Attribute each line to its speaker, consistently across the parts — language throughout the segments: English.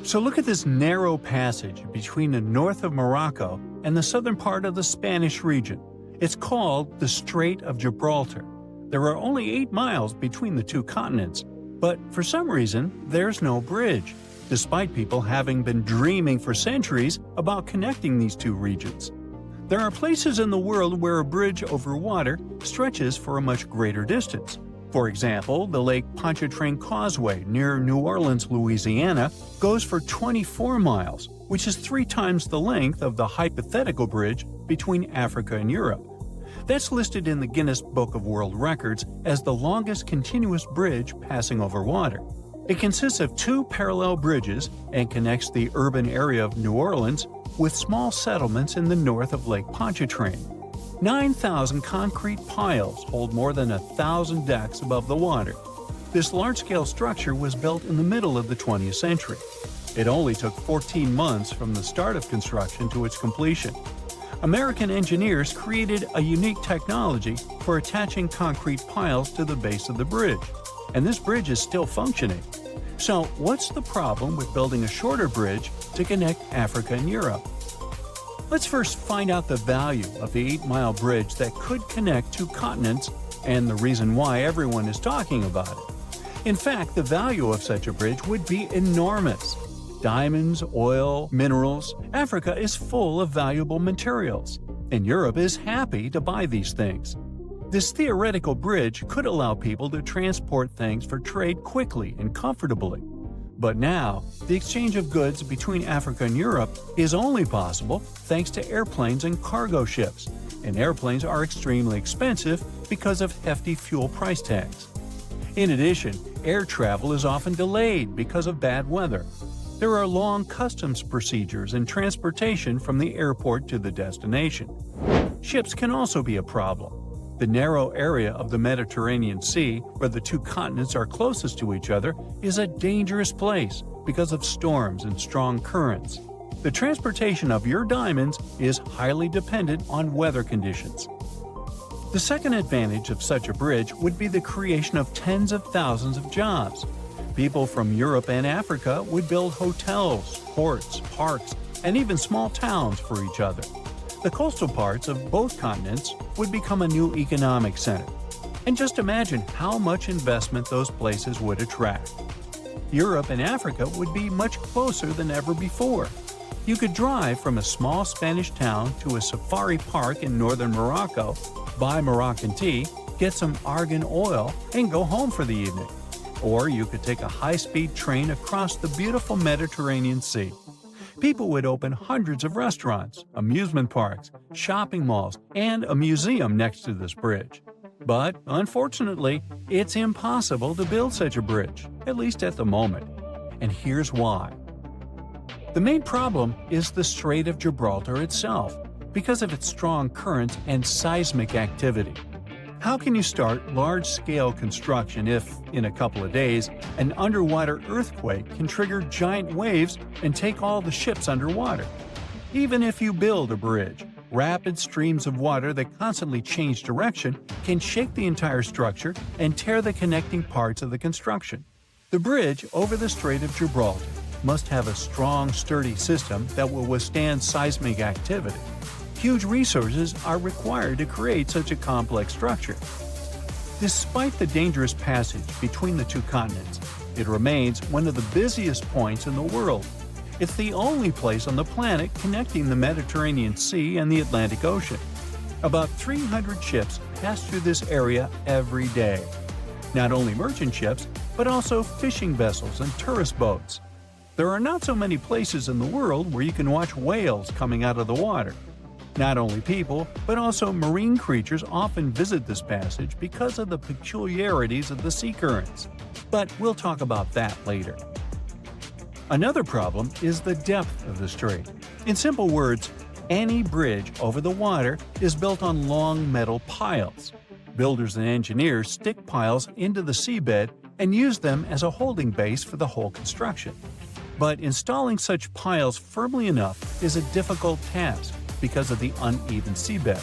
Speaker 1: So look at this narrow passage between the north of Morocco and the southern part of the Spanish region. It's called the Strait of Gibraltar. There are only 8 miles between the two continents, but for some reason, there's no bridge, despite people having been dreaming for centuries about connecting these two regions. There are places in the world where a bridge over water stretches for a much greater distance. For example, the Lake Pontchartrain Causeway near New Orleans, Louisiana, goes for 24 miles, which is 3 times the length of the hypothetical bridge between Africa and Europe. That's listed in the Guinness Book of World Records as the longest continuous bridge passing over water. It consists of 2 parallel bridges and connects the urban area of New Orleans with small settlements in the north of Lake Pontchartrain. 9,000 concrete piles hold more than 1,000 decks above the water. This large-scale structure was built in the middle of the 20th century. It only took 14 months from the start of construction to its completion. American engineers created a unique technology for attaching concrete piles to the base of the bridge, and this bridge is still functioning. So, what's the problem with building a shorter bridge to connect Africa and Europe? Let's first find out the value of the 8-mile bridge that could connect 2 continents and the reason why everyone is talking about it. In fact, the value of such a bridge would be enormous. Diamonds, oil, minerals. Africa is full of valuable materials, and Europe is happy to buy these things. This theoretical bridge could allow people to transport things for trade quickly and comfortably. But now, the exchange of goods between Africa and Europe is only possible thanks to airplanes and cargo ships, and airplanes are extremely expensive because of hefty fuel price tags. In addition, air travel is often delayed because of bad weather. There are long customs procedures and transportation from the airport to the destination. Ships can also be a problem. The narrow area of the Mediterranean Sea, where the 2 continents are closest to each other, is a dangerous place because of storms and strong currents. The transportation of your diamonds is highly dependent on weather conditions. The second advantage of such a bridge would be the creation of tens of thousands of jobs. People from Europe and Africa would build hotels, ports, parks, and even small towns for each other. The coastal parts of both continents would become a new economic center. And just imagine how much investment those places would attract. Europe and Africa would be much closer than ever before. You could drive from a small Spanish town to a safari park in northern Morocco, buy Moroccan tea, get some argan oil, and go home for the evening. Or you could take a high-speed train across the beautiful Mediterranean Sea. People would open hundreds of restaurants, amusement parks, shopping malls, and a museum next to this bridge. But, unfortunately, it's impossible to build such a bridge, at least at the moment. And here's why. The main problem is the Strait of Gibraltar itself, because of its strong currents and seismic activity. How can you start large-scale construction if, in a couple of days, an underwater earthquake can trigger giant waves and take all the ships underwater? Even if you build a bridge, rapid streams of water that constantly change direction can shake the entire structure and tear the connecting parts of the construction. The bridge over the Strait of Gibraltar must have a strong, sturdy system that will withstand seismic activity. Huge resources are required to create such a complex structure. Despite the dangerous passage between the 2 continents, it remains one of the busiest points in the world. It's the only place on the planet connecting the Mediterranean Sea and the Atlantic Ocean. About 300 ships pass through this area every day. Not only merchant ships, but also fishing vessels and tourist boats. There are not so many places in the world where you can watch whales coming out of the water. Not only people, but also marine creatures often visit this passage because of the peculiarities of the sea currents. But we'll talk about that later. Another problem is the depth of the strait. In simple words, any bridge over the water is built on long metal piles. Builders and engineers stick piles into the seabed and use them as a holding base for the whole construction. But installing such piles firmly enough is a difficult task because of the uneven seabed.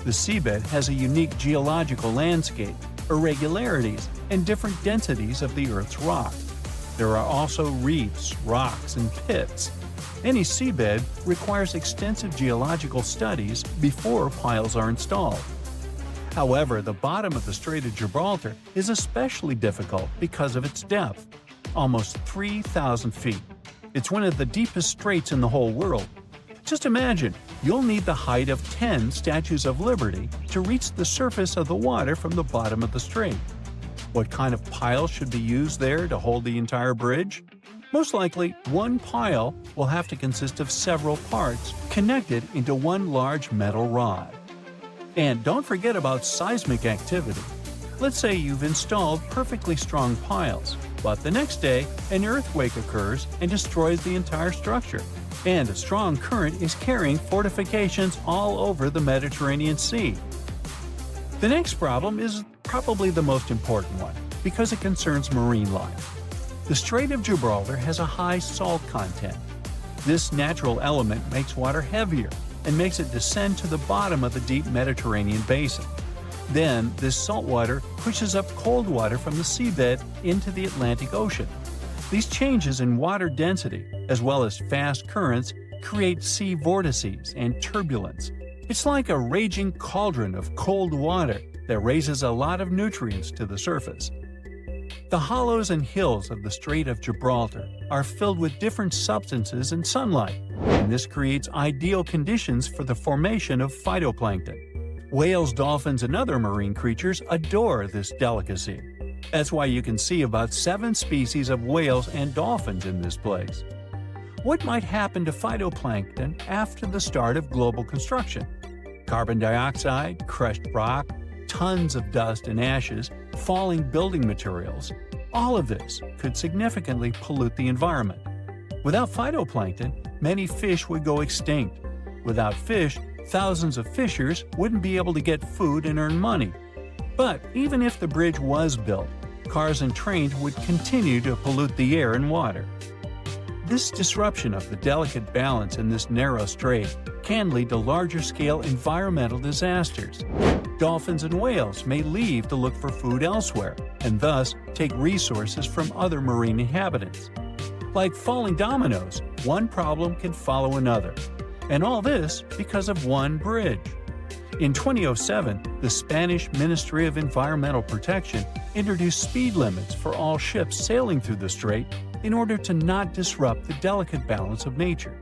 Speaker 1: The seabed has a unique geological landscape, irregularities, and different densities of the Earth's rock. There are also reefs, rocks, and pits. Any seabed requires extensive geological studies before piles are installed. However, the bottom of the Strait of Gibraltar is especially difficult because of its depth, almost 3,000 feet. It's one of the deepest straits in the whole world. Just imagine, you'll need the height of 10 Statues of Liberty to reach the surface of the water from the bottom of the strait. What kind of pile should be used there to hold the entire bridge? Most likely, one pile will have to consist of several parts connected into one large metal rod. And don't forget about seismic activity. Let's say you've installed perfectly strong piles, but the next day an earthquake occurs and destroys the entire structure. And a strong current is carrying fortifications all over the Mediterranean Sea. The next problem is probably the most important one, because it concerns marine life. The Strait of Gibraltar has a high salt content. This natural element makes water heavier and makes it descend to the bottom of the deep Mediterranean basin. Then, this salt water pushes up cold water from the seabed into the Atlantic Ocean. These changes in water density, as well as fast currents, create sea vortices and turbulence. It's like a raging cauldron of cold water that raises a lot of nutrients to the surface. The hollows and hills of the Strait of Gibraltar are filled with different substances and sunlight, and this creates ideal conditions for the formation of phytoplankton. Whales, dolphins, and other marine creatures adore this delicacy. That's why you can see about 7 species of whales and dolphins in this place. What might happen to phytoplankton after the start of global construction? Carbon dioxide, crushed rock, tons of dust and ashes, falling building materials. All of this could significantly pollute the environment. Without phytoplankton, many fish would go extinct. Without fish, thousands of fishers wouldn't be able to get food and earn money. But even if the bridge was built, cars and trains would continue to pollute the air and water. This disruption of the delicate balance in this narrow strait can lead to larger-scale environmental disasters. Dolphins and whales may leave to look for food elsewhere, and thus take resources from other marine inhabitants. Like falling dominoes, one problem can follow another. And all this because of one bridge. In 2007, the Spanish Ministry of Environmental Protection introduced speed limits for all ships sailing through the strait in order to not disrupt the delicate balance of nature.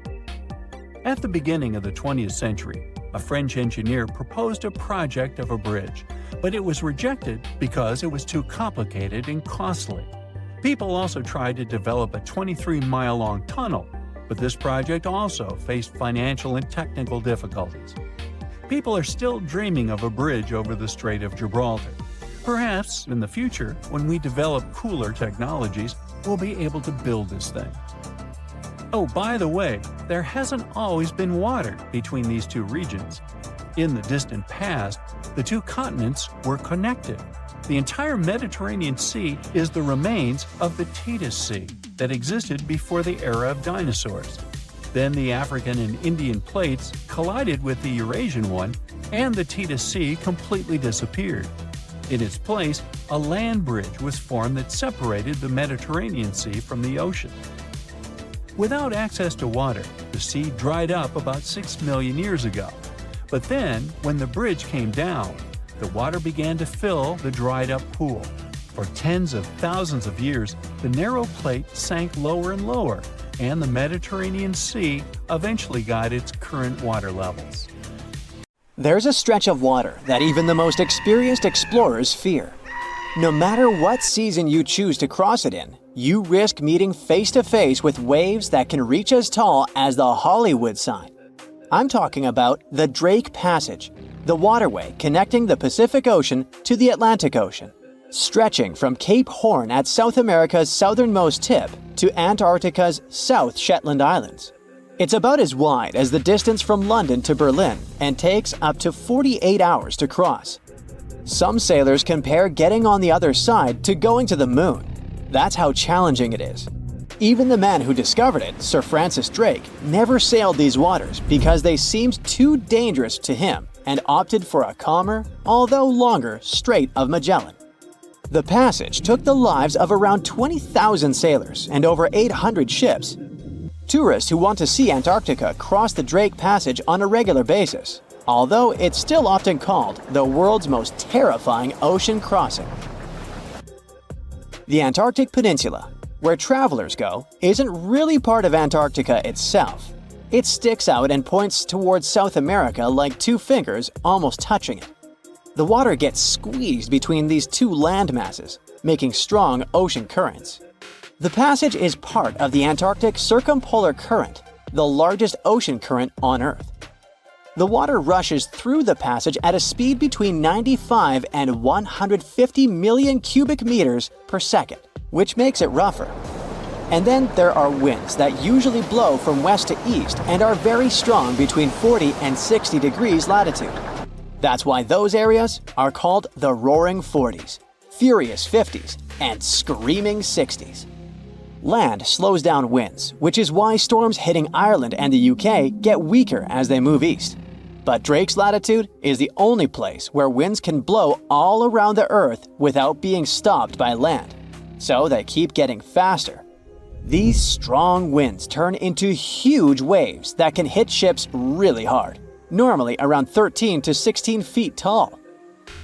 Speaker 1: At the beginning of the 20th century, a French engineer proposed a project of a bridge, but it was rejected because it was too complicated and costly. People also tried to develop a 23-mile-long tunnel, but this project also faced financial and technical difficulties. People are still dreaming of a bridge over the Strait of Gibraltar. Perhaps, in the future, when we develop cooler technologies, we'll be able to build this thing. Oh, by the way, there hasn't always been water between these two regions. In the distant past, the two continents were connected. The entire Mediterranean Sea is the remains of the Tethys Sea that existed before the era of dinosaurs. Then the African and Indian plates collided with the Eurasian one, and the Tethys Sea completely disappeared. In its place, a land bridge was formed that separated the Mediterranean Sea from the ocean. Without access to water, the sea dried up about 6 million years ago. But then, when the bridge came down, the water began to fill the dried-up pool. For tens of thousands of years, the narrow plate sank lower and lower, and the Mediterranean Sea eventually got its current water levels.
Speaker 2: There's a stretch of water that even the most experienced explorers fear. No matter what season you choose to cross it in, you risk meeting face-to-face with waves that can reach as tall as the Hollywood sign. I'm talking about the Drake Passage, the waterway connecting the Pacific Ocean to the Atlantic Ocean, stretching from Cape Horn at South America's southernmost tip to Antarctica's South Shetland Islands. It's about as wide as the distance from London to Berlin and takes up to 48 hours to cross. Some sailors compare getting on the other side to going to the moon. That's how challenging it is. Even the man who discovered it, Sir Francis Drake, never sailed these waters because they seemed too dangerous to him and opted for a calmer, although longer, Strait of Magellan. The passage took the lives of around 20,000 sailors and over 800 ships. Tourists who want to see Antarctica cross the Drake Passage on a regular basis, although it's still often called the world's most terrifying ocean crossing. The Antarctic Peninsula, where travelers go, isn't really part of Antarctica itself. It sticks out and points towards South America like two fingers almost touching it. The water gets squeezed between these two land masses, making strong ocean currents. The passage is part of the Antarctic Circumpolar Current, the largest ocean current on Earth. The water rushes through the passage at a speed between 95 and 150 million cubic meters per second, which makes it rougher. And then there are winds that usually blow from west to east and are very strong between 40 and 60 degrees latitude. That's why those areas are called the Roaring Forties, Furious 50s, and Screaming 60s. Land slows down winds, which is why storms hitting Ireland and the UK get weaker as they move east. But Drake's latitude is the only place where winds can blow all around the Earth without being stopped by land, so they keep getting faster. These strong winds turn into huge waves that can hit ships really hard, normally around 13 to 16 feet tall.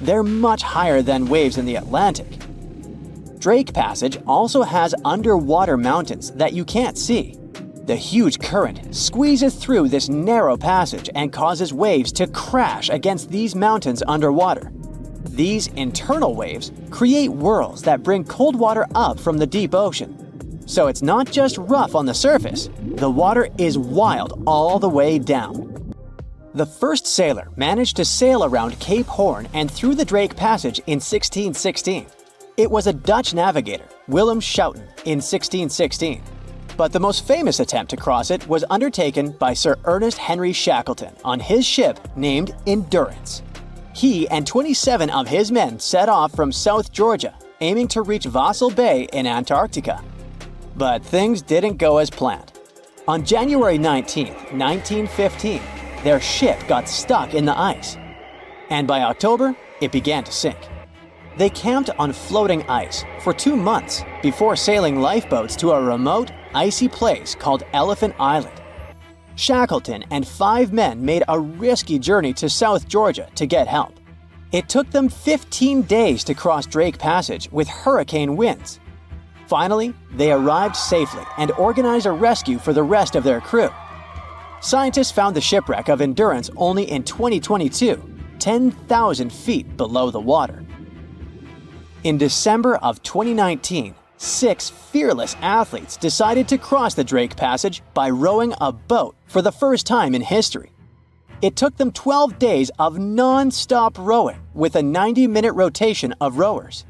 Speaker 2: They're much higher than waves in the Atlantic. Drake Passage also has underwater mountains that you can't see. The huge current squeezes through this narrow passage and causes waves to crash against these mountains underwater. These internal waves create whirls that bring cold water up from the deep ocean. So it's not just rough on the surface, the water is wild all the way down. The first sailor managed to sail around Cape Horn and through the Drake Passage in 1616. It was a Dutch navigator, Willem Schouten, in 1616. But the most famous attempt to cross it was undertaken by Sir Ernest Henry Shackleton on his ship named Endurance. He and 27 of his men set off from South Georgia, aiming to reach Vassal Bay in Antarctica. But things didn't go as planned. On January 19, 1915, their ship got stuck in the ice. And by October, it began to sink. They camped on floating ice for 2 months before sailing lifeboats to a remote, icy place called Elephant Island. Shackleton and 5 men made a risky journey to South Georgia to get help. It took them 15 days to cross Drake Passage with hurricane winds. Finally, they arrived safely and organized a rescue for the rest of their crew. Scientists found the shipwreck of Endurance only in 2022, 10,000 feet below the water. In December of 2019, 6 fearless athletes decided to cross the Drake Passage by rowing a boat for the first time in history. It took them 12 days of non-stop rowing with a 90-minute rotation of rowers.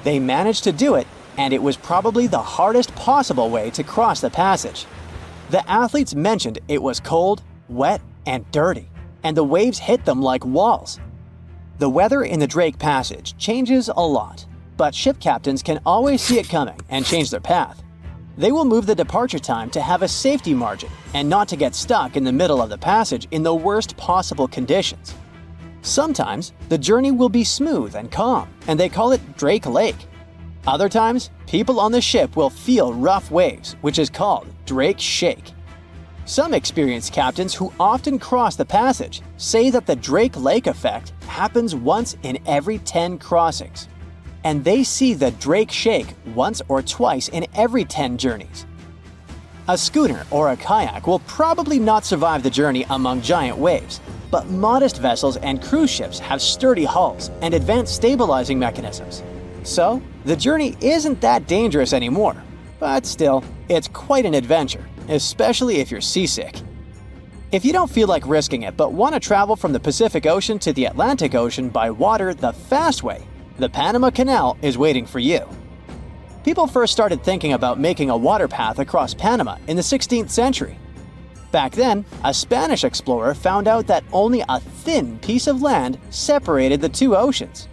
Speaker 2: They managed to do it, and it was probably the hardest possible way to cross the passage. The athletes mentioned it was cold, wet, and dirty, and the waves hit them like walls. The weather in the Drake Passage changes a lot, but ship captains can always see it coming and change their path. They will move the departure time to have a safety margin and not to get stuck in the middle of the passage in the worst possible conditions. Sometimes, the journey will be smooth and calm, and they call it Drake Lake. Other times, people on the ship will feel rough waves, which is called Drake Shake. Some experienced captains who often cross the passage say that the Drake Lake effect happens once in every 10 crossings. And they see the Drake Shake once or twice in every 10 journeys. A schooner or a kayak will probably not survive the journey among giant waves, but modest vessels and cruise ships have sturdy hulls and advanced stabilizing mechanisms. So, the journey isn't that dangerous anymore, but still, it's quite an adventure, especially if you're seasick. If you don't feel like risking it but want to travel from the Pacific Ocean to the Atlantic Ocean by water the fast way, the Panama Canal is waiting for you. People first started thinking about making a water path across Panama in the 16th century. Back then, a Spanish explorer found out that only a thin piece of land separated the two oceans.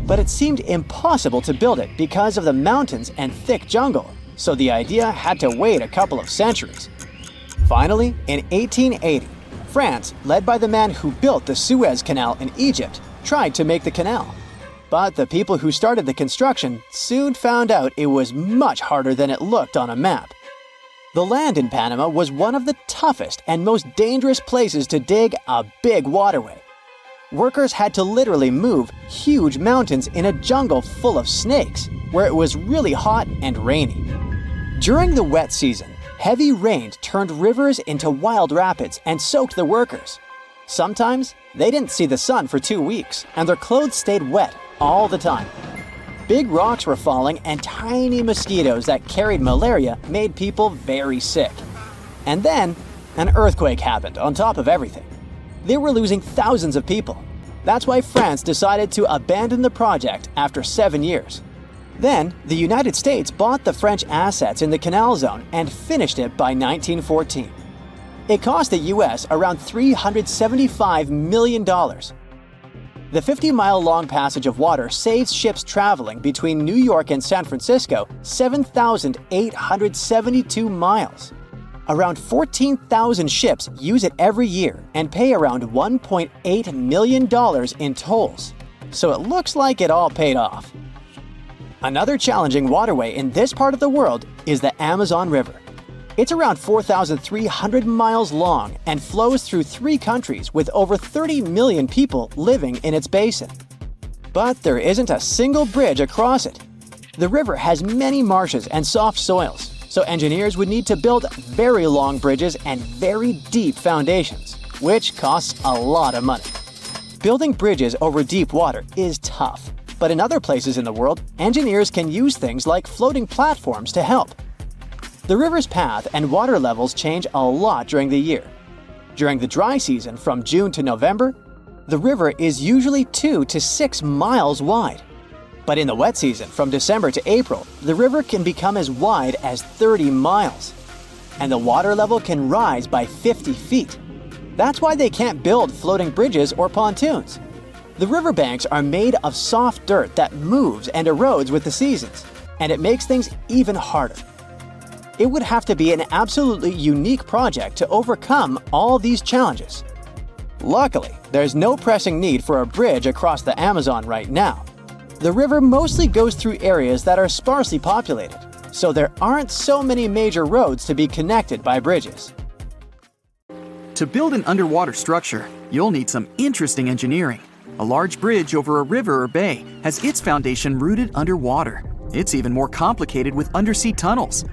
Speaker 2: But it seemed impossible to build it because of the mountains and thick jungle, so the idea had to wait a couple of centuries. Finally, in 1880, France, led by the man who built the Suez Canal in Egypt, tried to make the canal. But the people who started the construction soon found out it was much harder than it looked on a map. The land in Panama was one of the toughest and most dangerous places to dig a big waterway. Workers had to literally move huge mountains in a jungle full of snakes, where it was really hot and rainy. During the wet season, heavy rain turned rivers into wild rapids and soaked the workers. Sometimes, they didn't see the sun for 2 weeks, and their clothes stayed wet all the time. Big rocks were falling, and tiny mosquitoes that carried malaria made people very sick. And then, an earthquake happened on top of everything. They were losing thousands of people. That's why France decided to abandon the project after 7 years. Then, the United States bought the French assets in the canal zone and finished it by 1914. It cost the US around $375 million. The 50-mile-long passage of water saves ships traveling between New York and San Francisco 7,872 miles. Around 14,000 ships use it every year and pay around $1.8 million in tolls. So it looks like it all paid off. Another challenging waterway in this part of the world is the Amazon River. It's around 4,300 miles long and flows through 3 countries with over 30 million people living in its basin. But there isn't a single bridge across it. The river has many marshes and soft soils, so engineers would need to build very long bridges and very deep foundations, which costs a lot of money. Building bridges over deep water is tough, but in other places in the world, engineers can use things like floating platforms to help. The river's path and water levels change a lot during the year. During the dry season from June to November, the river is usually 2 to 6 miles wide. But in the wet season from December to April, the river can become as wide as 30 miles. And the water level can rise by 50 feet. That's why they can't build floating bridges or pontoons. The riverbanks are made of soft dirt that moves and erodes with the seasons, and it makes things even harder. It would have to be an absolutely unique project to overcome all these challenges. Luckily, there's no pressing need for a bridge across the Amazon right now. The river mostly goes through areas that are sparsely populated, so there aren't so many major roads to be connected by bridges.
Speaker 3: To build an underwater structure, you'll need some interesting engineering. A large bridge over a river or bay has its foundation rooted underwater. It's even more complicated with undersea tunnels.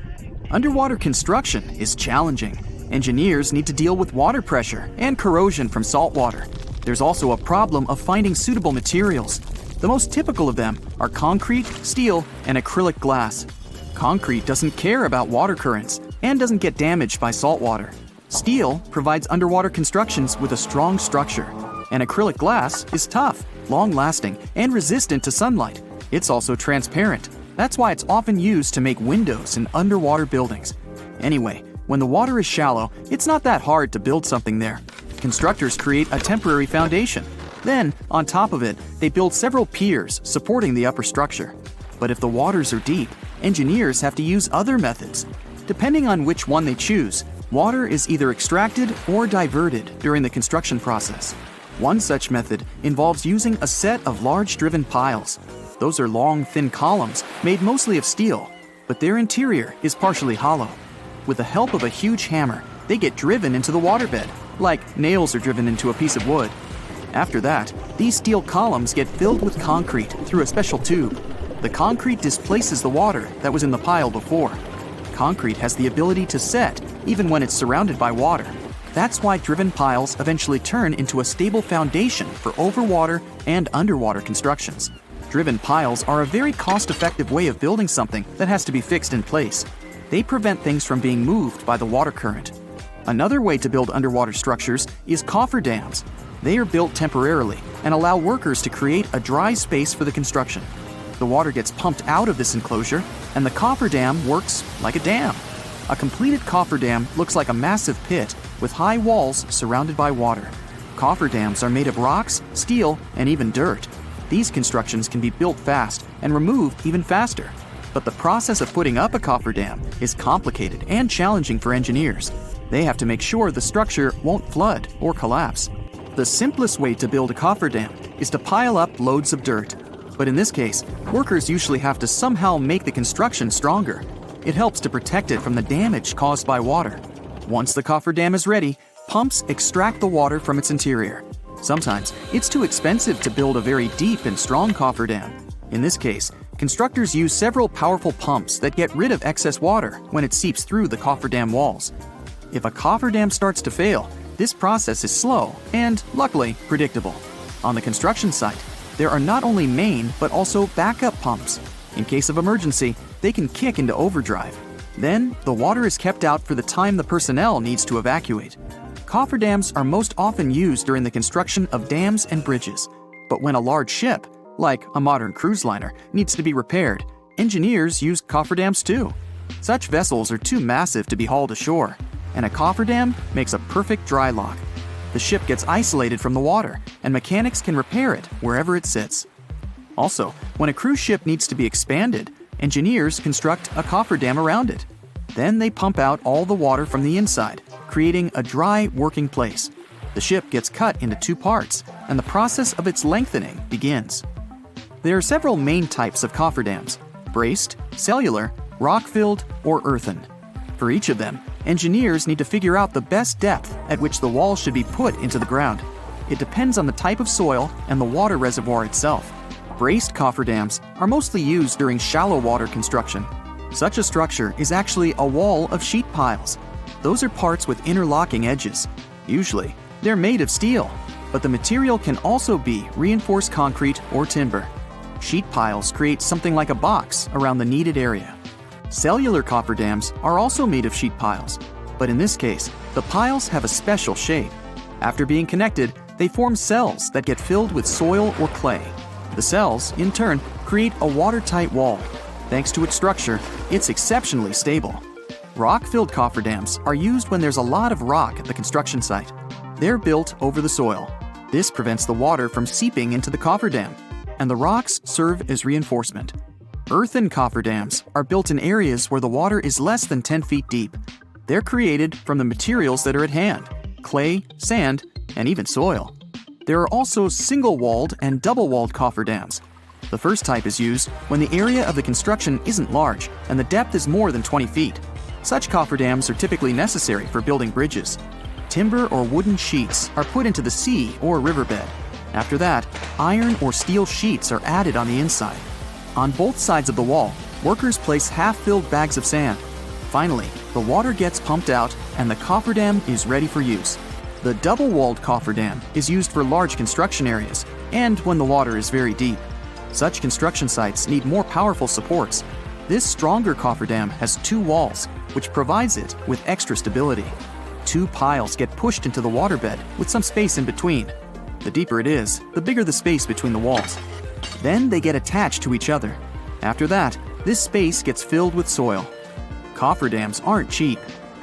Speaker 3: Underwater construction is challenging. Engineers need to deal with water pressure and corrosion from salt water. There's also a problem of finding suitable materials. The most typical of them are concrete, steel, and acrylic glass. Concrete doesn't care about water currents and doesn't get damaged by salt water. Steel provides underwater constructions with a strong structure. And acrylic glass is tough, long-lasting, and resistant to sunlight. It's also transparent. That's why it's often used to make windows in underwater buildings. Anyway, when the water is shallow, it's not that hard to build something there. Constructors create a temporary foundation. Then, on top of it, they build several piers supporting the upper structure. But if the waters are deep, engineers have to use other methods. Depending on which one they choose, water is either extracted or diverted during the construction process. One such method involves using a set of large driven piles. Those are long, thin columns made mostly of steel, but their interior is partially hollow. With the help of a huge hammer, they get driven into the waterbed, like nails are driven into a piece of wood. After that, these steel columns get filled with concrete through a special tube. The concrete displaces the water that was in the pile before. Concrete has the ability to set even when it's surrounded by water. That's why driven piles eventually turn into a stable foundation for overwater and underwater constructions. Driven piles are a very cost-effective way of building something that has to be fixed in place. They prevent things from being moved by the water current. Another way to build underwater structures is cofferdams. They are built temporarily and allow workers to create a dry space for the construction. The water gets pumped out of this enclosure, and the cofferdam works like a dam. A completed cofferdam looks like a massive pit with high walls surrounded by water. Cofferdams are made of rocks, steel, and even dirt. These constructions can be built fast and removed even faster. But the process of putting up a cofferdam is complicated and challenging for engineers. They have to make sure the structure won't flood or collapse. The simplest way to build a cofferdam is to pile up loads of dirt. But in this case, workers usually have to somehow make the construction stronger. It helps to protect it from the damage caused by water. Once the cofferdam is ready, pumps extract the water from its interior. Sometimes it's too expensive to build a very deep and strong cofferdam. In this case, constructors use several powerful pumps that get rid of excess water when it seeps through the cofferdam walls. If a cofferdam starts to fail, this process is slow and, luckily, predictable. On the construction site, there are not only main but also backup pumps. In case of emergency, they can kick into overdrive. Then, the water is kept out for the time the personnel needs to evacuate. Cofferdams are most often used during the construction of dams and bridges. But when a large ship, like a modern cruise liner, needs to be repaired, engineers use cofferdams too. Such vessels are too massive to be hauled ashore, and a cofferdam makes a perfect dry lock. The ship gets isolated from the water, and mechanics can repair it wherever it sits. Also, when a cruise ship needs to be expanded, engineers construct a cofferdam around it. Then they pump out all the water from the inside, creating a dry working place. The ship gets cut into two parts, and the process of its lengthening begins. There are several main types of cofferdams: braced, cellular, rock-filled, or earthen. For each of them, engineers need to figure out the best depth at which the wall should be put into the ground. It depends on the type of soil and the water reservoir itself. Braced cofferdams are mostly used during shallow water construction. Such a structure is actually a wall of sheet piles. Those are parts with interlocking edges. Usually, they're made of steel, but the material can also be reinforced concrete or timber. Sheet piles create something like a box around the needed area. Cellular cofferdams are also made of sheet piles, but in this case, the piles have a special shape. After being connected, they form cells that get filled with soil or clay. The cells, in turn, create a watertight wall. Thanks to its structure, it's exceptionally stable. Rock-filled cofferdams are used when there's a lot of rock at the construction site. They're built over the soil. This prevents the water from seeping into the cofferdam, and the rocks serve as reinforcement. Earthen cofferdams are built in areas where the water is less than 10 feet deep. They're created from the materials that are at hand: clay, sand, and even soil. There are also single-walled and double-walled cofferdams. The first type is used when the area of the construction isn't large and the depth is more than 20 feet. Such cofferdams are typically necessary for building bridges. Timber or wooden sheets are put into the sea or riverbed. After that, iron or steel sheets are added on the inside. On both sides of the wall, workers place half-filled bags of sand. Finally, the water gets pumped out and the cofferdam is ready for use. The double-walled cofferdam is used for large construction areas and when the water is very deep. Such construction sites need more powerful supports. This stronger cofferdam has two walls, which provides it with extra stability. Two piles get pushed into the waterbed with some space in between. The deeper it is, the bigger the space between the walls. Then they get attached to each other. After that, this space gets filled with soil. Cofferdams aren't cheap.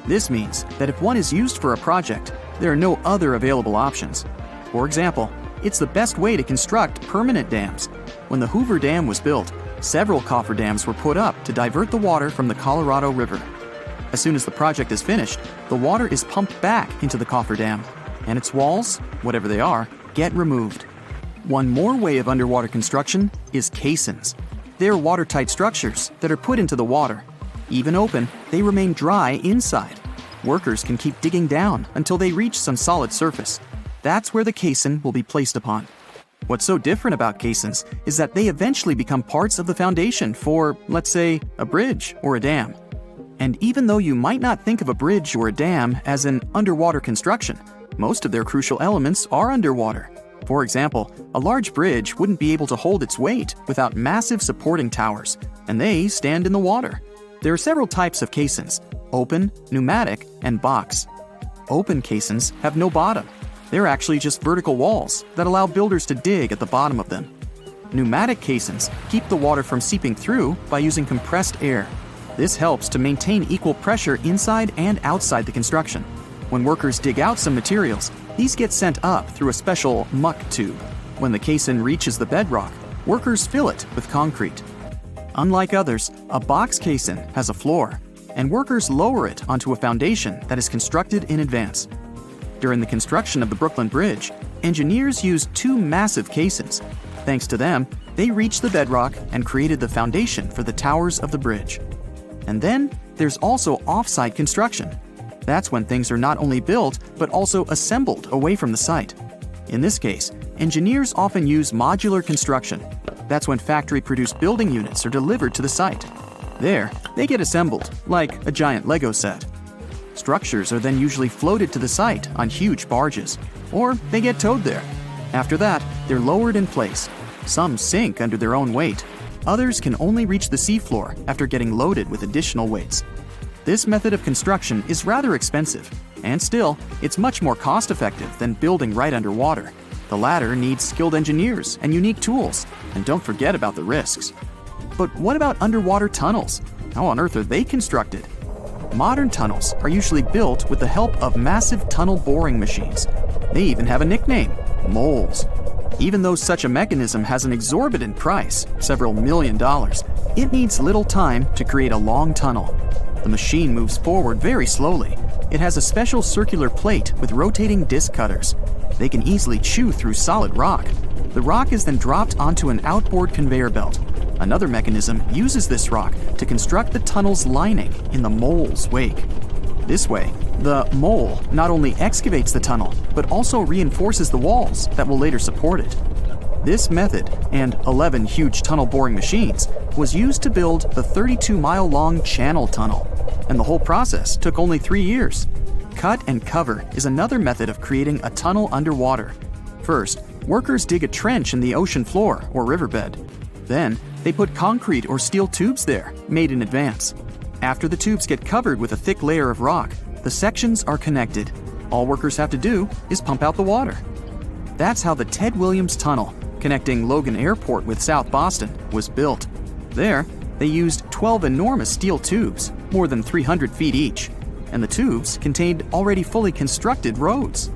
Speaker 3: This means that if one is used for a project, there are no other available options. For example, it's the best way to construct permanent dams. When the Hoover Dam was built, several cofferdams were put up to divert the water from the Colorado River. As soon as the project is finished, the water is pumped back into the cofferdam, and its walls, whatever they are, get removed. One more way of underwater construction is caissons. They're watertight structures that are put into the water. Even open, they remain dry inside. Workers can keep digging down until they reach some solid surface. That's where the caisson will be placed upon. What's so different about caissons is that they eventually become parts of the foundation for, let's say, a bridge or a dam. And even though you might not think of a bridge or a dam as an underwater construction, most of their crucial elements are underwater. For example, a large bridge wouldn't be able to hold its weight without massive supporting towers, and they stand in the water. There are several types of caissons: open, pneumatic, and box. Open caissons have no bottom. They're actually just vertical walls that allow builders to dig at the bottom of them. Pneumatic caissons keep the water from seeping through by using compressed air. This helps to maintain equal pressure inside and outside the construction. When workers dig out some materials, these get sent up through a special muck tube. When the caisson reaches the bedrock, workers fill it with concrete. Unlike others, a box caisson has a floor, and workers lower it onto a foundation that is constructed in advance. During the construction of the Brooklyn Bridge, engineers used two massive caissons. Thanks to them, They reached the bedrock and created the foundation for the towers of the bridge. And then there's also offsite construction. That's when things are not only built, but also assembled away from the site. In this case, engineers often use modular construction. That's when factory-produced building units are delivered to the site. There, they get assembled, like a giant Lego set. Structures are then usually floated to the site on huge barges, or they get towed there. After that, they're lowered in place. Some sink under their own weight. Others can only reach the seafloor after getting loaded with additional weights. This method of construction is rather expensive, and still, it's much more cost-effective than building right underwater. The latter needs skilled engineers and unique tools, and don't forget about the risks. But what about underwater tunnels? How on earth are they constructed? Modern tunnels are usually built with the help of massive tunnel boring machines. They even have a nickname, moles. Even though such a mechanism has an exorbitant price, several $1 million, it needs little time to create a long tunnel. The machine moves forward very slowly. It has a special circular plate with rotating disc cutters. They can easily chew through solid rock. The rock is then dropped onto an outboard conveyor belt. Another mechanism uses this rock to construct the tunnel's lining in the mole's wake. This way, the mole not only excavates the tunnel, but also reinforces the walls that will later support it. This method, and 11 huge tunnel boring machines, was used to build the 32-mile-long Channel Tunnel, and the whole process took only 3 years. Cut and cover is another method of creating a tunnel underwater. First, workers dig a trench in the ocean floor or riverbed. Then, they put concrete or steel tubes there, made in advance. After the tubes get covered with a thick layer of rock, the sections are connected. All workers have to do is pump out the water. That's how the Ted Williams Tunnel, connecting Logan Airport with South Boston, was built. There, they used 12 enormous steel tubes, more than 300 feet each, and the tubes contained already fully constructed roads.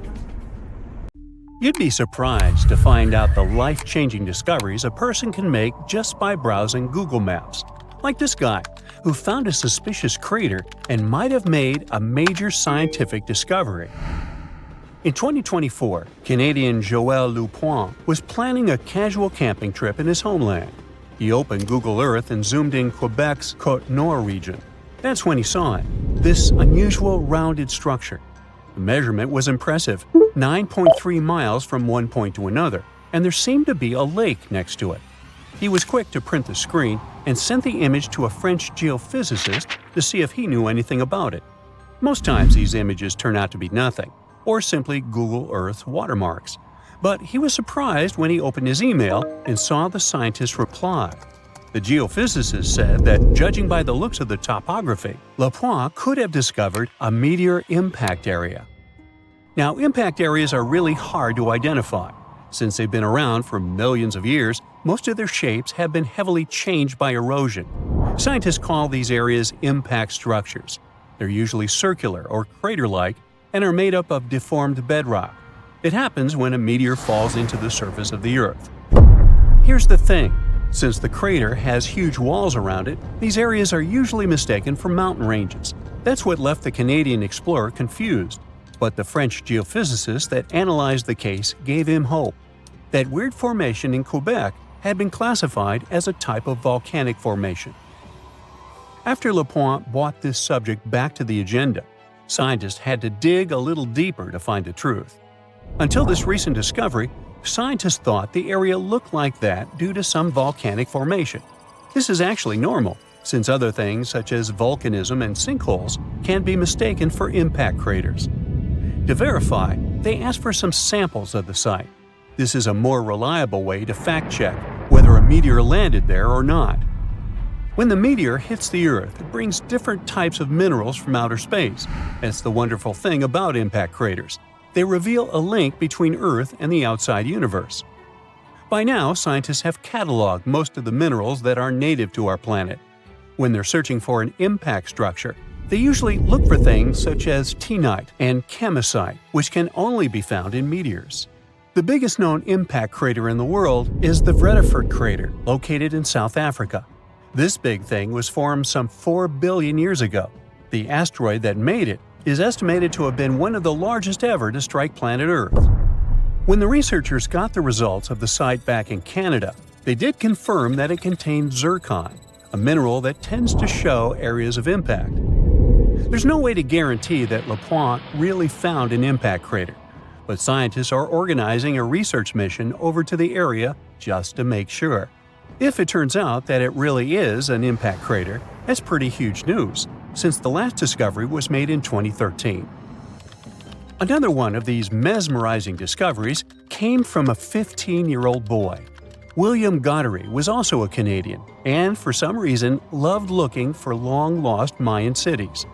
Speaker 1: You'd be surprised to find out the life-changing discoveries a person can make just by browsing Google Maps. Like this guy, who found a suspicious crater and might have made a major scientific discovery. In 2024, Canadian Joël Lupoint was planning a casual camping trip in his homeland. He opened Google Earth and zoomed in Quebec's Côte-Nord region. That's when he saw it, this unusual rounded structure. The measurement was impressive, 9.3 miles from one point to another, and there seemed to be a lake next to it. He was quick to print the screen and sent the image to a French geophysicist to see if he knew anything about it. Most times these images turn out to be nothing, or simply Google Earth watermarks. But he was surprised when he opened his email and saw the scientist's reply. The geophysicist said that, judging by the looks of the topography, Lapointe could have discovered a meteor impact area. Now, impact areas are really hard to identify. Since they've been around for millions of years, most of their shapes have been heavily changed by erosion. Scientists call these areas impact structures. They're usually circular or crater-like and are made up of deformed bedrock. It happens when a meteor falls into the surface of the Earth. Here's the thing. Since the crater has huge walls around it, these areas are usually mistaken for mountain ranges. That's what left the Canadian explorer confused. But the French geophysicist that analyzed the case gave him hope. That weird formation in Quebec had been classified as a type of volcanic formation. After Lapointe brought this subject back to the agenda, scientists had to dig a little deeper to find the truth. Until this recent discovery, scientists thought the area looked like that due to some volcanic formation. This is actually normal, since other things such as volcanism and sinkholes can be mistaken for impact craters. To verify, they asked for some samples of the site. This is a more reliable way to fact-check whether a meteor landed there or not. When the meteor hits the Earth, it brings different types of minerals from outer space. That's the wonderful thing about impact craters. They reveal a link between Earth and the outside universe. By now, scientists have cataloged most of the minerals that are native to our planet. When they're searching for an impact structure, they usually look for things such as tiinite and chemisite, which can only be found in meteors. The biggest known impact crater in the world is the Vredefort crater, located in South Africa. This big thing was formed some 4 billion years ago. The asteroid that made it is estimated to have been one of the largest ever to strike planet Earth. When the researchers got the results of the site back in Canada, They did confirm that it contained zircon, a mineral that tends to show areas of impact. There's no way to guarantee that LaPointe really found an impact crater, but scientists are organizing a research mission over to the area just to make sure. If it turns out that it really is an impact crater, that's pretty huge news, since the last discovery was made in 2013. Another one of these mesmerizing discoveries came from a 15-year-old boy. William Goddery was also a Canadian, and for some reason loved looking for long-lost Mayan cities.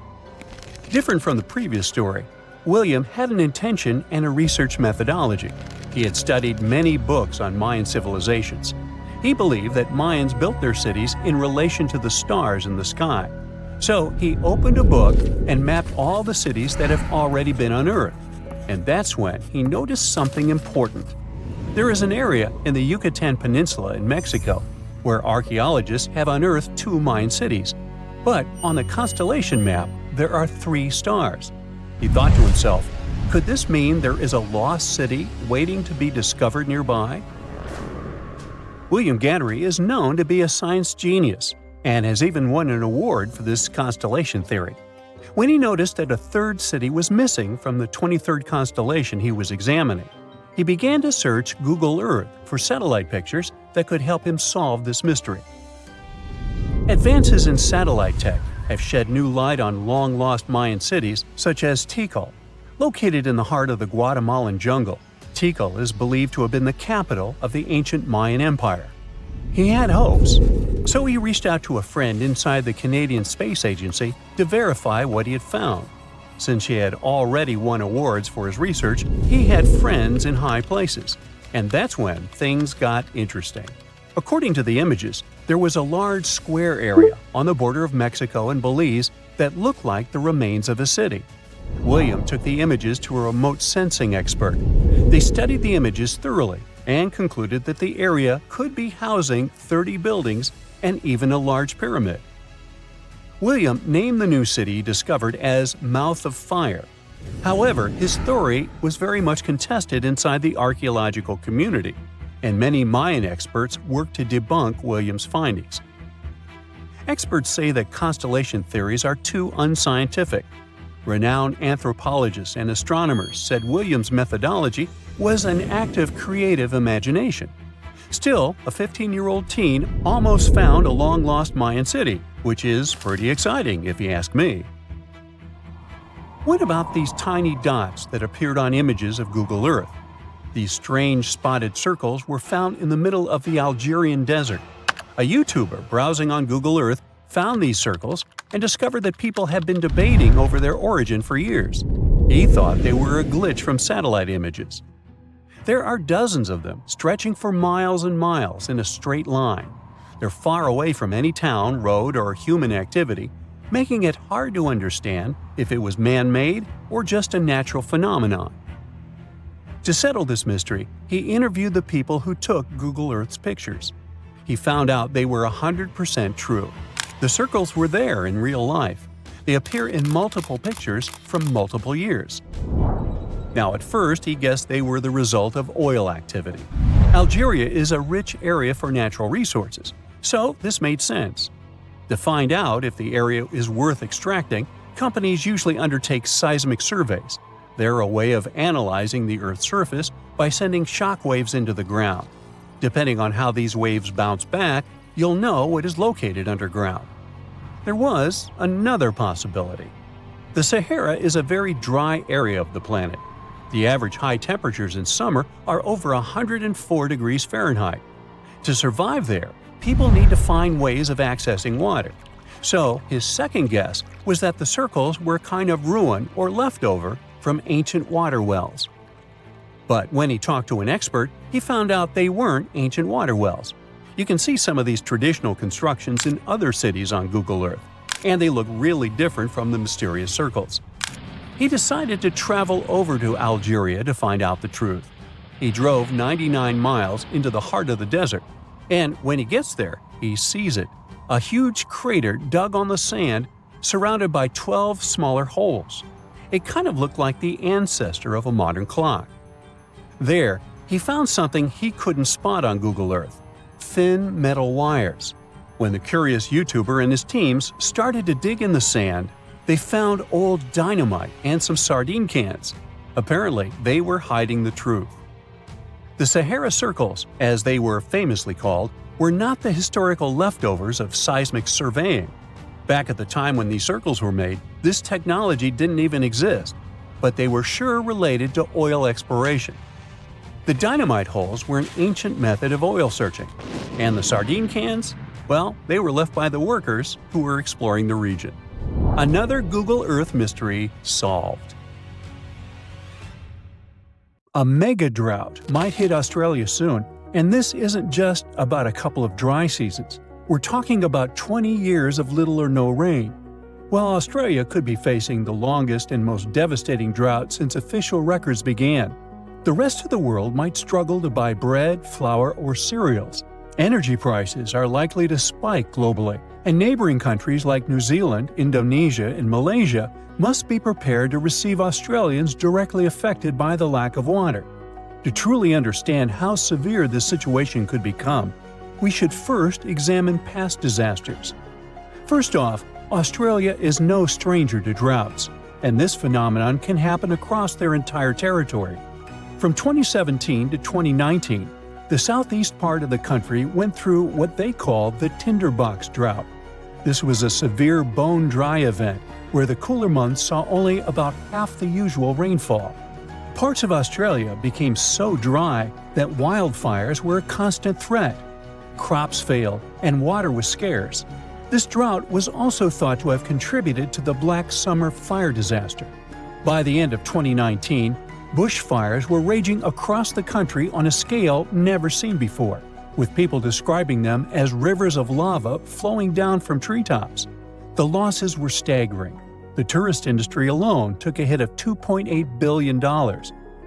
Speaker 1: Different from the previous story, William had an intention and a research methodology. He had studied many books on Mayan civilizations. He believed that Mayans built their cities in relation to the stars in the sky. So he opened a book and mapped all the cities that have already been unearthed. And that's when he noticed something important. There is an area in the Yucatan Peninsula in Mexico where archaeologists have unearthed 2 Mayan cities. But on the constellation map, there are 3 stars. He thought to himself, could this mean there is a lost city waiting to be discovered nearby? William Goddery is known to be a science genius and has even won an award for this constellation theory. When he noticed that a 3rd city was missing from the 23rd constellation he was examining, he began to search Google Earth for satellite pictures that could help him solve this mystery. Advances in satellite tech have shed new light on long-lost Mayan cities such as Tikal. Located in the heart of the Guatemalan jungle, Tikal is believed to have been the capital of the ancient Mayan Empire. He had hopes, so he reached out to a friend inside the Canadian Space Agency to verify what he had found. Since he had already won awards for his research, he had friends in high places, and that's when things got interesting. According to the images, there was a large square area on the border of Mexico and Belize that looked like the remains of a city. William took the images to a remote sensing expert. They studied the images thoroughly and concluded that the area could be housing 30 buildings and even a large pyramid. William named the new city discovered as Mouth of Fire. However, his theory was very much contested inside the archaeological community, and many Mayan experts worked to debunk William's findings. Experts say that constellation theories are too unscientific. Renowned anthropologists and astronomers said William's methodology was an act of creative imagination. Still, a 15-year-old teen almost found a long-lost Mayan city, which is pretty exciting if you ask me. What about these tiny dots that appeared on images of Google Earth? These strange spotted circles were found in the middle of the Algerian desert. A YouTuber browsing on Google Earth found these circles and discovered that people had been debating over their origin for years. He thought they were a glitch from satellite images. There are dozens of them, stretching for miles and miles in a straight line. They're far away from any town, road, or human activity, making it hard to understand if it was man-made or just a natural phenomenon. To settle this mystery, he interviewed the people who took Google Earth's pictures. He found out they were 100% true. The circles were there in real life. They appear in multiple pictures from multiple years. Now, at first, he guessed they were the result of oil activity. Algeria is a rich area for natural resources, so this made sense. To find out if the area is worth extracting, companies usually undertake seismic surveys. They're a way of analyzing the Earth's surface by sending shock waves into the ground. Depending on how these waves bounce back, you'll know what is located underground. There was another possibility. The Sahara is a very dry area of the planet. The average high temperatures in summer are over 104 degrees Fahrenheit. To survive there, people need to find ways of accessing water. So his second guess was that the circles were kind of ruin or leftover from ancient water wells. But when he talked to an expert, he found out they weren't ancient water wells. You can see some of these traditional constructions in other cities on Google Earth, and they look really different from the mysterious circles. He decided to travel over to Algeria to find out the truth. He drove 99 miles into the heart of the desert, and when he gets there, he sees it. A huge crater dug on the sand, surrounded by 12 smaller holes. It kind of looked like the ancestor of a modern clock. There, he found something he couldn't spot on Google Earth: thin metal wires. When the curious YouTuber and his teams started to dig in the sand, they found old dynamite and some sardine cans. Apparently, they were hiding the truth. The Sahara Circles, as they were famously called, were not the historical leftovers of seismic surveying. Back at the time when these circles were made, this technology didn't even exist, but they were sure related to oil exploration. The dynamite holes were an ancient method of oil searching, and the sardine cans? Well, they were left by the workers who were exploring the region. Another Google Earth mystery solved. A mega drought might hit Australia soon, and this isn't just about a couple of dry seasons. We're talking about 20 years of little or no rain. While Australia could be facing the longest and most devastating drought since official records began, the rest of the world might struggle to buy bread, flour, or cereals. Energy prices are likely to spike globally, and neighboring countries like New Zealand, Indonesia, and Malaysia must be prepared to receive Australians directly affected by the lack of water. To truly understand how severe this situation could become, we should first examine past disasters. First off, Australia is no stranger to droughts, and this phenomenon can happen across their entire territory. From 2017 to 2019, the southeast part of the country went through what they call the tinderbox drought. This was a severe bone-dry event where the cooler months saw only about half the usual rainfall. Parts of Australia became so dry that wildfires were a constant threat. Crops failed, and water was scarce. This drought was also thought to have contributed to the Black Summer fire disaster. By the end of 2019, bushfires were raging across the country on a scale never seen before, with people describing them as rivers of lava flowing down from treetops. The losses were staggering. The tourist industry alone took a hit of $2.8 billion,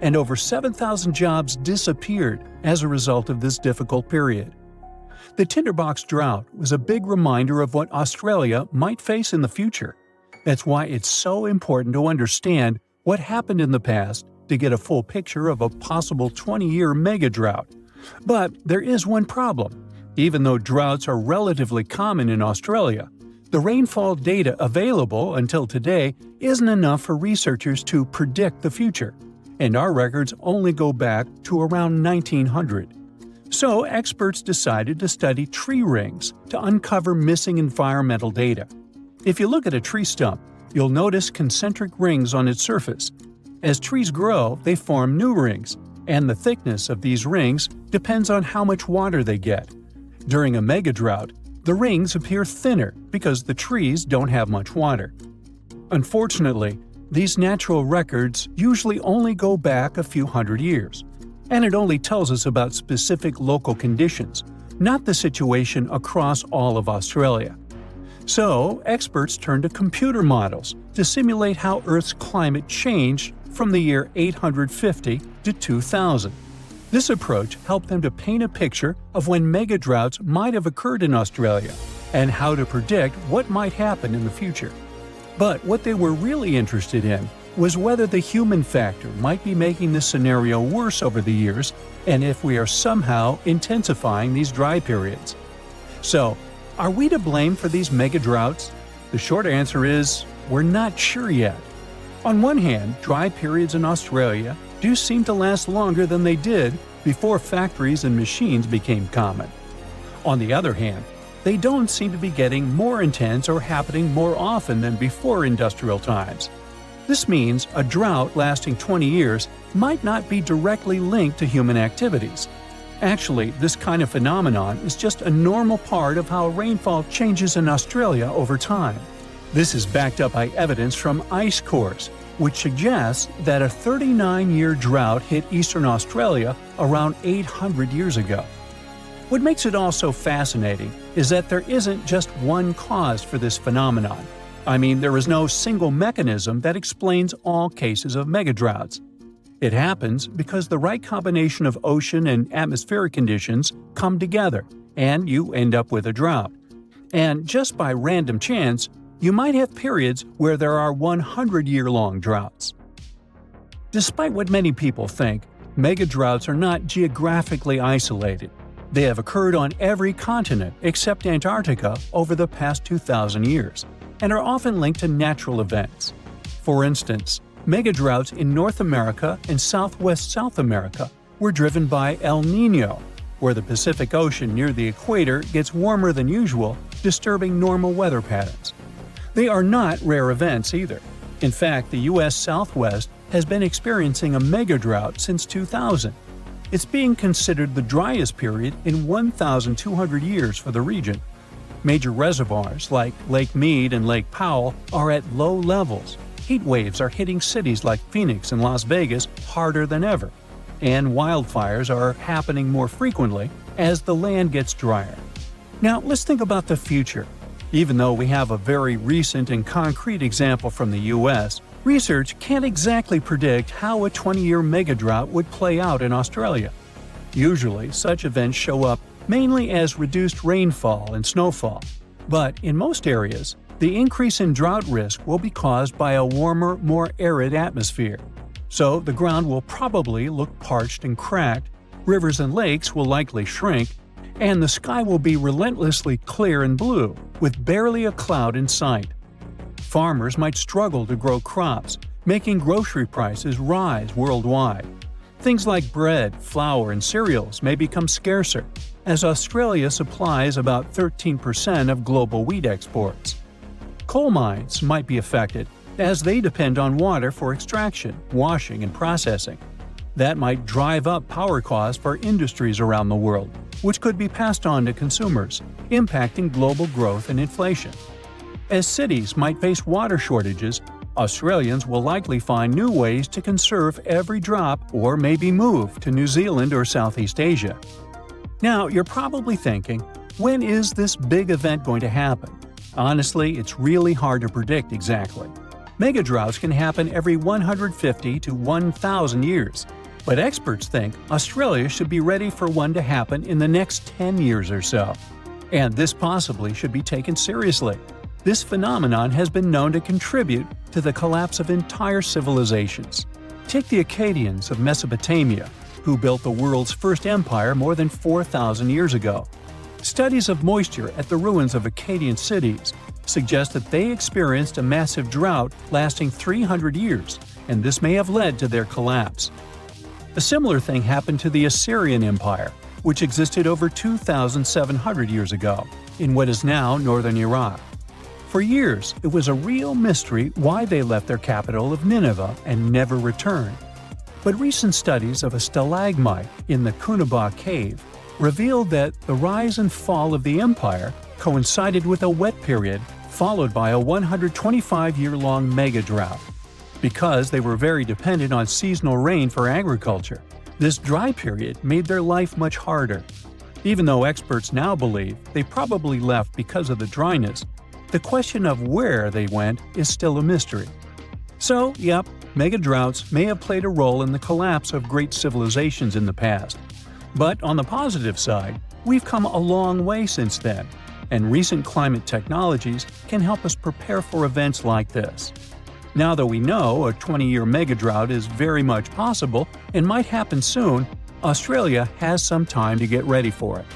Speaker 1: and over 7,000 jobs disappeared as a result of this difficult period. The tinderbox drought was a big reminder of what Australia might face in the future. That's why it's so important to understand what happened in the past to get a full picture of a possible 20-year mega drought. But there is one problem. Even though droughts are relatively common in Australia, the rainfall data available until today isn't enough for researchers to predict the future, and our records only go back to around 1900. So experts decided to study tree rings to uncover missing environmental data. If you look at a tree stump, you'll notice concentric rings on its surface. As trees grow, they form new rings, and the thickness of these rings depends on how much water they get. During a megadrought, the rings appear thinner because the trees don't have much water. Unfortunately, these natural records usually only go back a few hundred years, and it only tells us about specific local conditions, not the situation across all of Australia. So, experts turn to computer models to simulate how Earth's climate changed from the year 850 to 2000. This approach helped them to paint a picture of when megadroughts might have occurred in Australia and how to predict what might happen in the future. But what they were really interested in was whether the human factor might be making this scenario worse over the years and if we are somehow intensifying these dry periods. So, are we to blame for these megadroughts? The short answer is, we're not sure yet. On one hand, dry periods in Australia do seem to last longer than they did before factories and machines became common. On the other hand, they don't seem to be getting more intense or happening more often than before industrial times. This means a drought lasting 20 years might not be directly linked to human activities. Actually, this kind of phenomenon is just a normal part of how rainfall changes in Australia over time. This is backed up by evidence from ice cores, which suggests that a 39-year drought hit eastern Australia around 800 years ago. What makes it all so fascinating is that there isn't just one cause for this phenomenon. I mean, there is no single mechanism that explains all cases of megadroughts. It happens because the right combination of ocean and atmospheric conditions come together, and you end up with a drought. And just by random chance, you might have periods where there are 100-year-long droughts. Despite what many people think, megadroughts are not geographically isolated. They have occurred on every continent except Antarctica over the past 2,000 years, and are often linked to natural events. For instance, megadroughts in North America and Southwest South America were driven by El Niño, where the Pacific Ocean near the equator gets warmer than usual, disturbing normal weather patterns. They are not rare events either. In fact, the U.S. Southwest has been experiencing a megadrought since 2000. It's being considered the driest period in 1,200 years for the region. Major reservoirs like Lake Mead and Lake Powell are at low levels. Heat waves are hitting cities like Phoenix and Las Vegas harder than ever. And wildfires are happening more frequently as the land gets drier. Now, let's think about the future. Even though we have a very recent and concrete example from the U.S., research can't exactly predict how a 20-year megadrought would play out in Australia. Usually, such events show up mainly as reduced rainfall and snowfall. But in most areas, the increase in drought risk will be caused by a warmer, more arid atmosphere. So the ground will probably look parched and cracked, rivers and lakes will likely shrink, and the sky will be relentlessly clear and blue, with barely a cloud in sight. Farmers might struggle to grow crops, making grocery prices rise worldwide. Things like bread, flour, and cereals may become scarcer, as Australia supplies about 13% of global wheat exports. Coal mines might be affected, as they depend on water for extraction, washing, and processing. That might drive up power costs for industries around the world, which could be passed on to consumers, impacting global growth and inflation. As cities might face water shortages, Australians will likely find new ways to conserve every drop or maybe move to New Zealand or Southeast Asia. Now, you're probably thinking, when is this big event going to happen? Honestly, it's really hard to predict exactly. Megadroughts can happen every 150 to 1,000 years, but experts think Australia should be ready for one to happen in the next 10 years or so. And this possibly should be taken seriously. This phenomenon has been known to contribute to the collapse of entire civilizations. Take the Akkadians of Mesopotamia, who built the world's first empire more than 4,000 years ago. Studies of moisture at the ruins of Akkadian cities suggest that they experienced a massive drought lasting 300 years, and this may have led to their collapse. A similar thing happened to the Assyrian Empire, which existed over 2,700 years ago, in what is now northern Iraq. For years, it was a real mystery why they left their capital of Nineveh and never returned. But recent studies of a stalagmite in the Cunaba cave revealed that the rise and fall of the empire coincided with a wet period followed by a 125-year-long mega-drought. Because they were very dependent on seasonal rain for agriculture, this dry period made their life much harder. Even though experts now believe they probably left because of the dryness, the question of where they went is still a mystery. So, yep, mega-droughts may have played a role in the collapse of great civilizations in the past. But on the positive side, we've come a long way since then, and recent climate technologies can help us prepare for events like this. Now that we know a 20-year megadrought is very much possible and might happen soon, Australia has some time to get ready for it.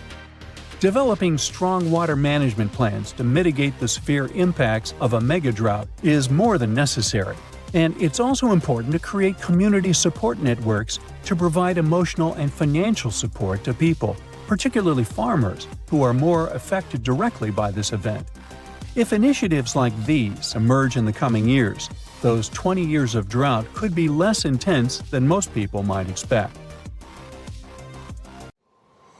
Speaker 1: Developing strong water management plans to mitigate the severe impacts of a megadrought is more than necessary, and it's also important to create community support networks to provide emotional and financial support to people, particularly farmers, who are more affected directly by this event. If initiatives like these emerge in the coming years, those 20 years of drought could be less intense than most people might expect.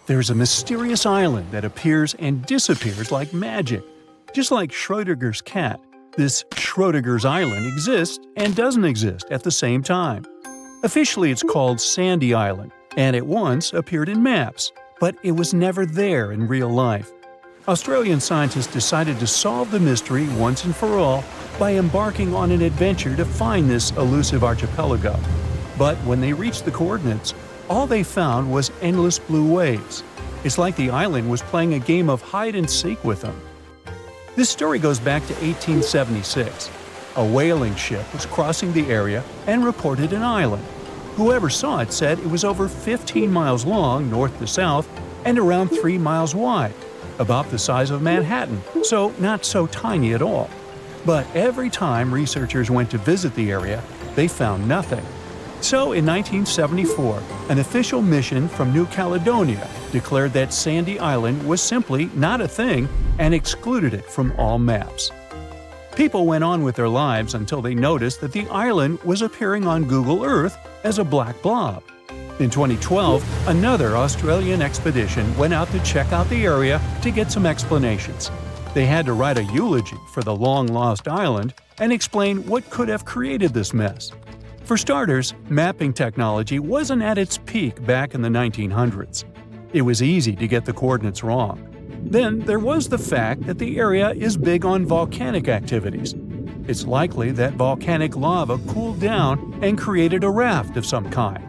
Speaker 1: There's a mysterious island that appears and disappears like magic. Just like Schrodinger's cat, this Schrodinger's island exists and doesn't exist at the same time. Officially, it's called Sandy Island, and it once appeared in maps, but it was never there in real life. Australian scientists decided to solve the mystery once and for all by embarking on an adventure to find this elusive archipelago. But when they reached the coordinates, all they found was endless blue waves. It's like the island was playing a game of hide-and-seek with them. This story goes back to 1876. A whaling ship was crossing the area and reported an island. Whoever saw it said it was over 15 miles long north to south and around 3 miles wide, about the size of Manhattan, so not so tiny at all. But every time researchers went to visit the area, they found nothing. So in 1974, an official mission from New Caledonia declared that Sandy Island was simply not a thing and excluded it from all maps. People went on with their lives until they noticed that the island was appearing on Google Earth as a black blob. In 2012, another Australian expedition went out to check out the area to get some explanations. They had to write a eulogy for the long-lost island and explain what could have created this mess. For starters, mapping technology wasn't at its peak back in the 1900s. It was easy to get the coordinates wrong. Then there was the fact that the area is big on volcanic activities. It's likely that volcanic lava cooled down and created a raft of some kind.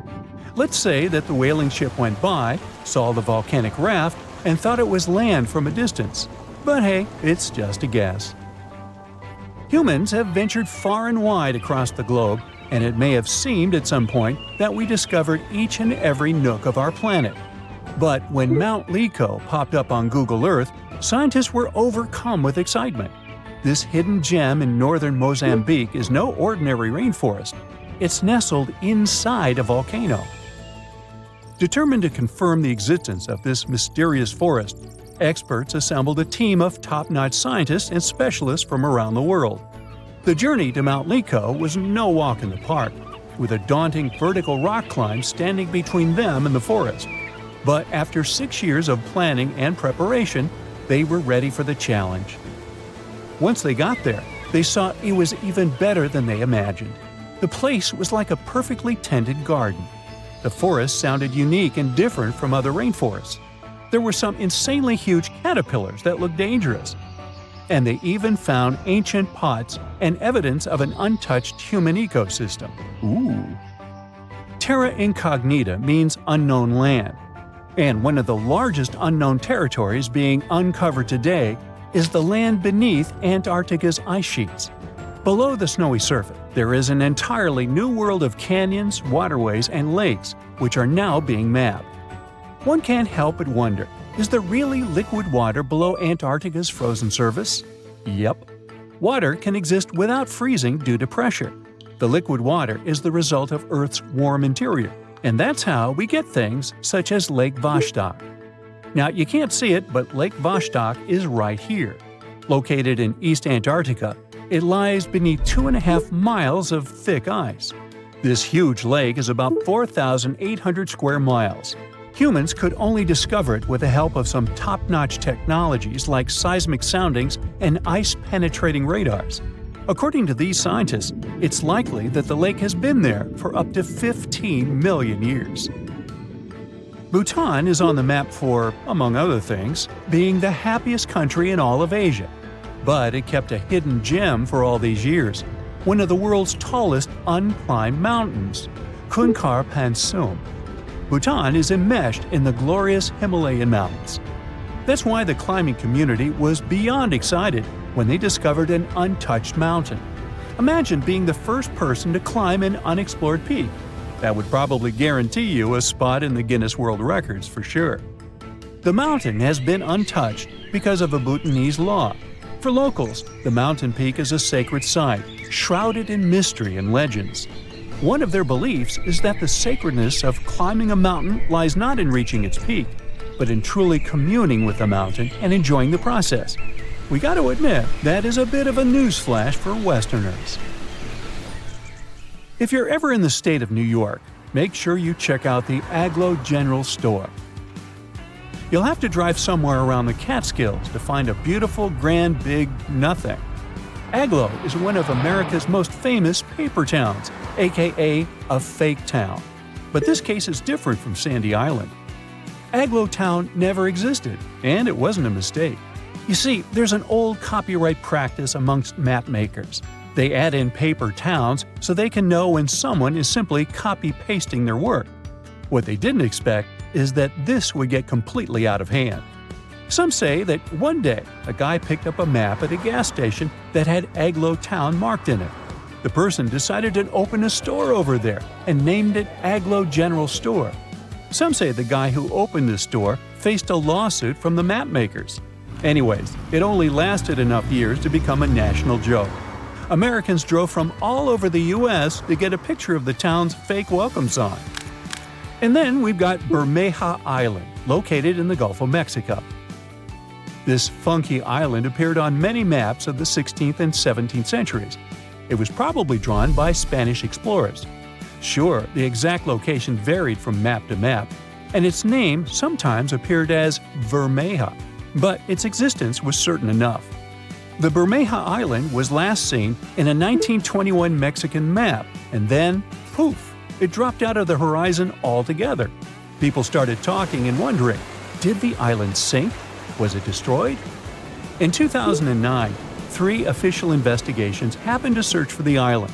Speaker 1: Let's say that the whaling ship went by, saw the volcanic raft, and thought it was land from a distance. But hey, it's just a guess. Humans have ventured far and wide across the globe, and it may have seemed at some point that we discovered each and every nook of our planet. But when Mount Lico popped up on Google Earth, scientists were overcome with excitement. This hidden gem in northern Mozambique is no ordinary rainforest. It's nestled inside a volcano. Determined to confirm the existence of this mysterious forest, experts assembled a team of top-notch scientists and specialists from around the world. The journey to Mount Lico was no walk in the park, with a daunting vertical rock climb standing between them and the forest. But after 6 years of planning and preparation, they were ready for the challenge. Once they got there, they saw it was even better than they imagined. The place was like a perfectly tended garden. The forest sounded unique and different from other rainforests. There were some insanely huge caterpillars that looked dangerous. And they even found ancient pots and evidence of an untouched human ecosystem. Ooh! Terra incognita means unknown land. And one of the largest unknown territories being uncovered today is the land beneath Antarctica's ice sheets. Below the snowy surface, there is an entirely new world of canyons, waterways, and lakes, which are now being mapped. One can't help but wonder, is there really liquid water below Antarctica's frozen surface? Yep. Water can exist without freezing due to pressure. The liquid water is the result of Earth's warm interior, and that's how we get things such as Lake Vostok. Now, you can't see it, but Lake Vostok is right here. Located in East Antarctica, it lies beneath 2.5 miles of thick ice. This huge lake is about 4,800 square miles. Humans could only discover it with the help of some top-notch technologies like seismic soundings and ice-penetrating radars. According to these scientists, it's likely that the lake has been there for up to 15 million years. Bhutan is on the map for, among other things, being the happiest country in all of Asia. But it kept a hidden gem for all these years, one of the world's tallest unclimbed mountains, Kunkar Pansum. Bhutan is enmeshed in the glorious Himalayan mountains. That's why the climbing community was beyond excited when they discovered an untouched mountain. Imagine being the first person to climb an unexplored peak. That would probably guarantee you a spot in the Guinness World Records for sure. The mountain has been untouched because of a Bhutanese law. For locals, the mountain peak is a sacred site, shrouded in mystery and legends. One of their beliefs is that the sacredness of climbing a mountain lies not in reaching its peak, but in truly communing with the mountain and enjoying the process. We got to admit, that is a bit of a newsflash for Westerners. If you're ever in the state of New York, make sure you check out the Aglo General Store. You'll have to drive somewhere around the Catskills to find a beautiful, grand, big nothing. Aglo is one of America's most famous paper towns, aka a fake town. But this case is different from Sandy Island. Aglo Town never existed, and it wasn't a mistake. You see, there's an old copyright practice amongst map makers. They add in paper towns so they can know when someone is simply copy-pasting their work. What they didn't expect is that this would get completely out of hand. Some say that one day a guy picked up a map at a gas station that had Aglo Town marked in it. The person decided to open a store over there and named it Aglo General Store. Some say the guy who opened this store faced a lawsuit from the map makers. Anyways, it only lasted enough years to become a national joke. Americans drove from all over the U.S. to get a picture of the town's fake welcome sign. And then we've got Bermeja Island, located in the Gulf of Mexico. This funky island appeared on many maps of the 16th and 17th centuries. It was probably drawn by Spanish explorers. Sure, the exact location varied from map to map, and its name sometimes appeared as Bermeja, but its existence was certain enough. The Bermeja Island was last seen in a 1921 Mexican map, and then, poof, it dropped out of the horizon altogether. People started talking and wondering, did the island sink? Was it destroyed? In 2009, 3 official investigations happened to search for the island.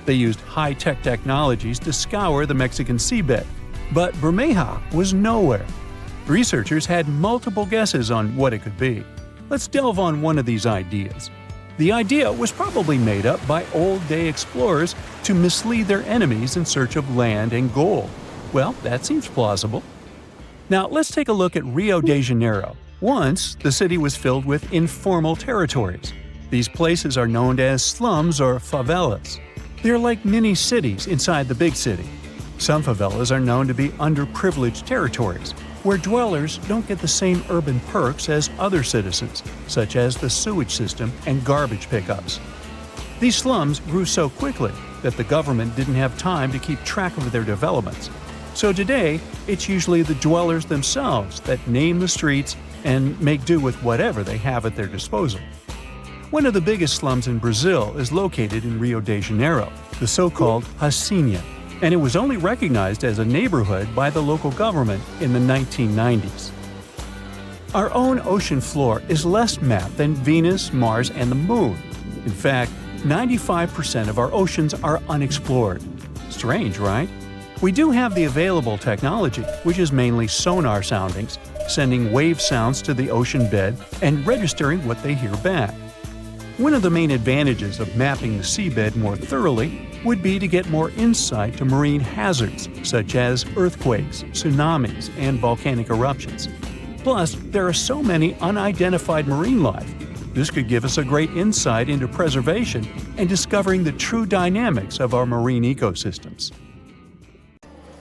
Speaker 1: They used high-tech technologies to scour the Mexican seabed, but Bermeja was nowhere. Researchers had multiple guesses on what it could be. Let's delve on one of these ideas. The idea was probably made up by old-day explorers to mislead their enemies in search of land and gold. Well, that seems plausible. Now, let's take a look at Rio de Janeiro. Once, the city was filled with informal territories. These places are known as slums or favelas. They're like mini-cities inside the big city. Some favelas are known to be underprivileged territories, where dwellers don't get the same urban perks as other citizens, such as the sewage system and garbage pickups. These slums grew so quickly that the government didn't have time to keep track of their developments. So today, it's usually the dwellers themselves that name the streets and make do with whatever they have at their disposal. One of the biggest slums in Brazil is located in Rio de Janeiro, the so-called Hacienda, and it was only recognized as a neighborhood by the local government in the 1990s. Our own ocean floor is less mapped than Venus, Mars, and the Moon. In fact, 95% of our oceans are unexplored. Strange, right? We do have the available technology, which is mainly sonar soundings, sending wave sounds to the ocean bed and registering what they hear back. One of the main advantages of mapping the seabed more thoroughly would be to get more insight to marine hazards such as earthquakes, tsunamis, and volcanic eruptions. Plus, there are so many unidentified marine life. This could give us a great insight into preservation and discovering the true dynamics of our marine ecosystems.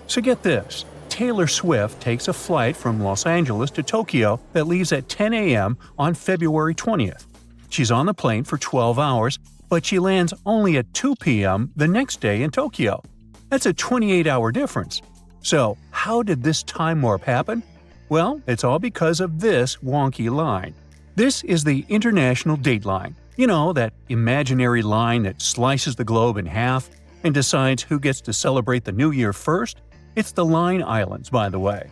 Speaker 1: So get this, Taylor Swift takes a flight from Los Angeles to Tokyo that leaves at 10 a.m. on February 20th. She's on the plane for 12 hours, but she lands only at 2 p.m. the next day in Tokyo. That's a 28-hour difference. So, how did this time warp happen? Well, it's all because of this wonky line. This is the International Date Line. You know, that imaginary line that slices the globe in half and decides who gets to celebrate the new year first? It's the Line Islands, by the way.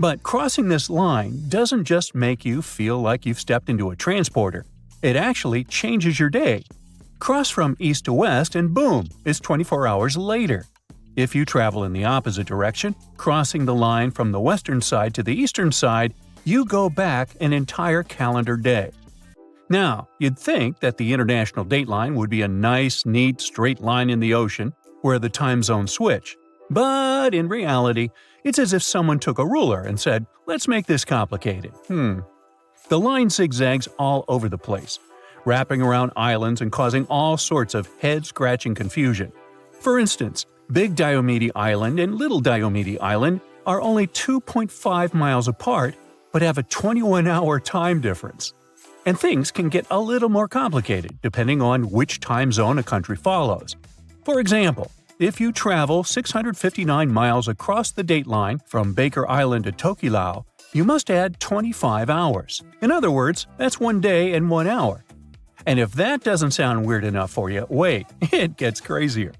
Speaker 1: But crossing this line doesn't just make you feel like you've stepped into a transporter. It actually changes your day. Cross from east to west and boom, it's 24 hours later. If you travel in the opposite direction, crossing the line from the western side to the eastern side, you go back an entire calendar day. Now, you'd think that the International Date Line would be a nice, neat, straight line in the ocean where the time zones switch. But in reality, it's as if someone took a ruler and said, let's make this complicated. The line zigzags all over the place, wrapping around islands and causing all sorts of head-scratching confusion. For instance, Big Diomede Island and Little Diomede Island are only 2.5 miles apart, but have a 21-hour time difference. And things can get a little more complicated depending on which time zone a country follows. For example, if you travel 659 miles across the date line from Baker Island to Tokelau, you must add 25 hours. In other words, that's 1 day and 1 hour. And if that doesn't sound weird enough for you, wait, it gets crazier.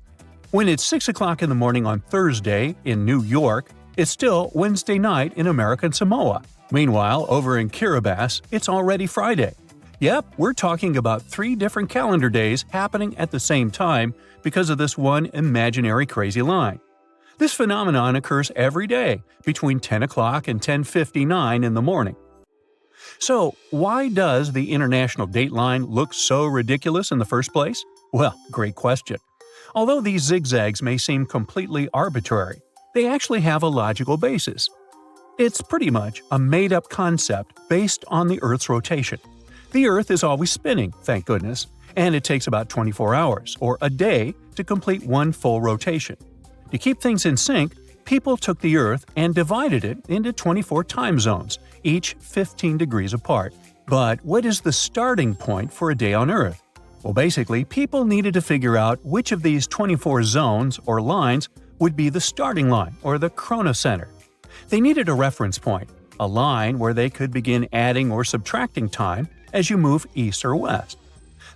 Speaker 1: When it's 6 o'clock in the morning on Thursday in New York, it's still Wednesday night in American Samoa. Meanwhile, over in Kiribati, it's already Friday. Yep, we're talking about 3 different calendar days happening at the same time because of this one imaginary crazy line. This phenomenon occurs every day between 10 o'clock and 10:59 in the morning. So, why does the International Date Line look so ridiculous in the first place? Well, great question. Although these zigzags may seem completely arbitrary, they actually have a logical basis. It's pretty much a made-up concept based on the Earth's rotation. The Earth is always spinning, thank goodness, and it takes about 24 hours, or a day, to complete one full rotation. To keep things in sync, people took the Earth and divided it into 24 time zones, each 15 degrees apart. But what is the starting point for a day on Earth? Well, basically, people needed to figure out which of these 24 zones or lines would be the starting line, or the chronocenter. They needed a reference point, a line where they could begin adding or subtracting time as you move east or west.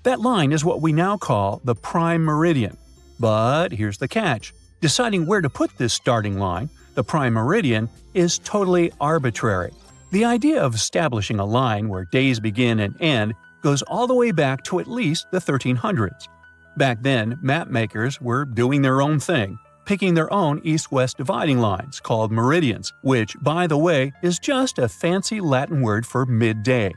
Speaker 1: That line is what we now call the prime meridian. But here's the catch. Deciding where to put this starting line, the prime meridian, is totally arbitrary. The idea of establishing a line where days begin and end goes all the way back to at least the 1300s. Back then, map makers were doing their own thing, picking their own east-west dividing lines called meridians, which, by the way, is just a fancy Latin word for midday.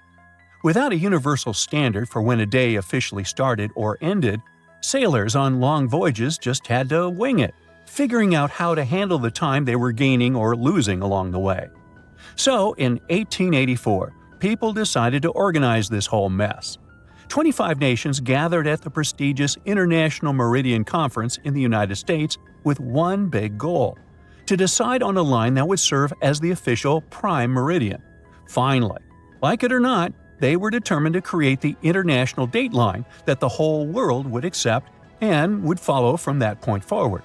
Speaker 1: Without a universal standard for when a day officially started or ended, sailors on long voyages just had to wing it, figuring out how to handle the time they were gaining or losing along the way. So, in 1884, people decided to organize this whole mess. 25 nations gathered at the prestigious International Meridian Conference in the United States with one big goal: to decide on a line that would serve as the official prime meridian. Finally, like it or not, they were determined to create the international date line that the whole world would accept and would follow from that point forward.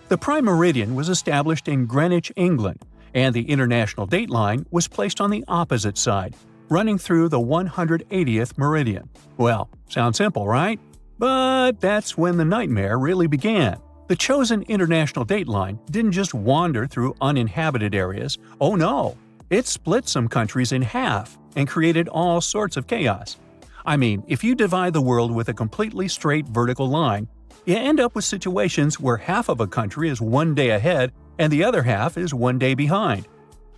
Speaker 1: The prime meridian was established in Greenwich, England, and the international date line was placed on the opposite side, running through the 180th meridian. Well, sounds simple, right? But that's when the nightmare really began. The chosen international date line didn't just wander through uninhabited areas. Oh no! It split some countries in half and created all sorts of chaos. I mean, if you divide the world with a completely straight vertical line, you end up with situations where half of a country is one day ahead and the other half is one day behind.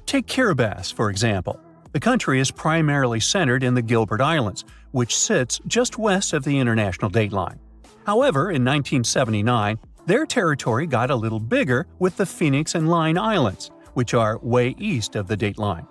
Speaker 1: Take Kiribati, for example. The country is primarily centered in the Gilbert Islands, which sits just west of the international date line. However, in 1979, their territory got a little bigger with the Phoenix and Line Islands, which are way east of the date line.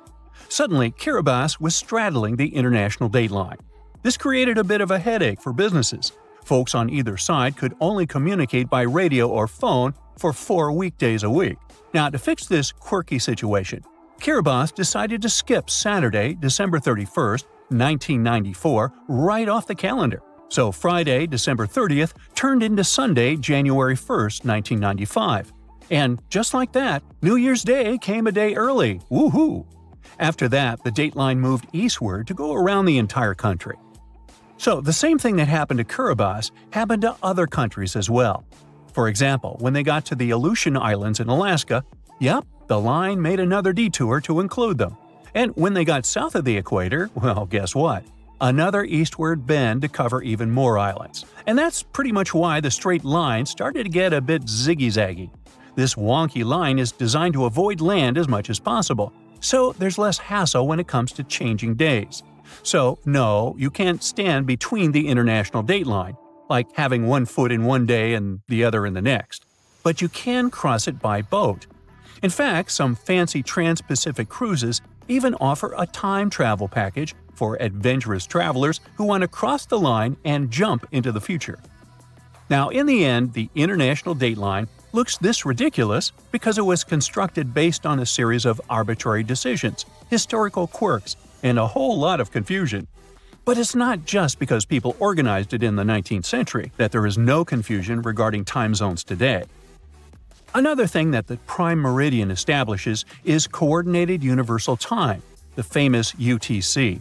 Speaker 1: Suddenly, Kiribati was straddling the international date line. This created a bit of a headache for businesses. Folks on either side could only communicate by radio or phone for 4 weekdays a week. Now, to fix this quirky situation, Kiribati decided to skip Saturday, December 31st, 1994, right off the calendar. So Friday, December 30th, turned into Sunday, January 1st, 1995. And just like that, New Year's Day came a day early. Woohoo! After that, the date line moved eastward to go around the entire country. So the same thing that happened to Kiribati happened to other countries as well. For example, when they got to the Aleutian Islands in Alaska, the line made another detour to include them. And when they got south of the equator, well, guess what? Another eastward bend to cover even more islands. And that's pretty much why the straight line started to get a bit ziggy-zaggy. This wonky line is designed to avoid land as much as possible, so there's less hassle when it comes to changing days. So, no, you can't stand between the international date line, like having one foot in one day and the other in the next. But you can cross it by boat. In fact, some fancy trans-Pacific cruises even offer a time travel package for adventurous travelers who want to cross the line and jump into the future. Now, in the end, the international date line looks this ridiculous because it was constructed based on a series of arbitrary decisions, historical quirks, and a whole lot of confusion. But it's not just because people organized it in the 19th century that there is no confusion regarding time zones today. Another thing that the prime meridian establishes is Coordinated Universal Time, the famous UTC.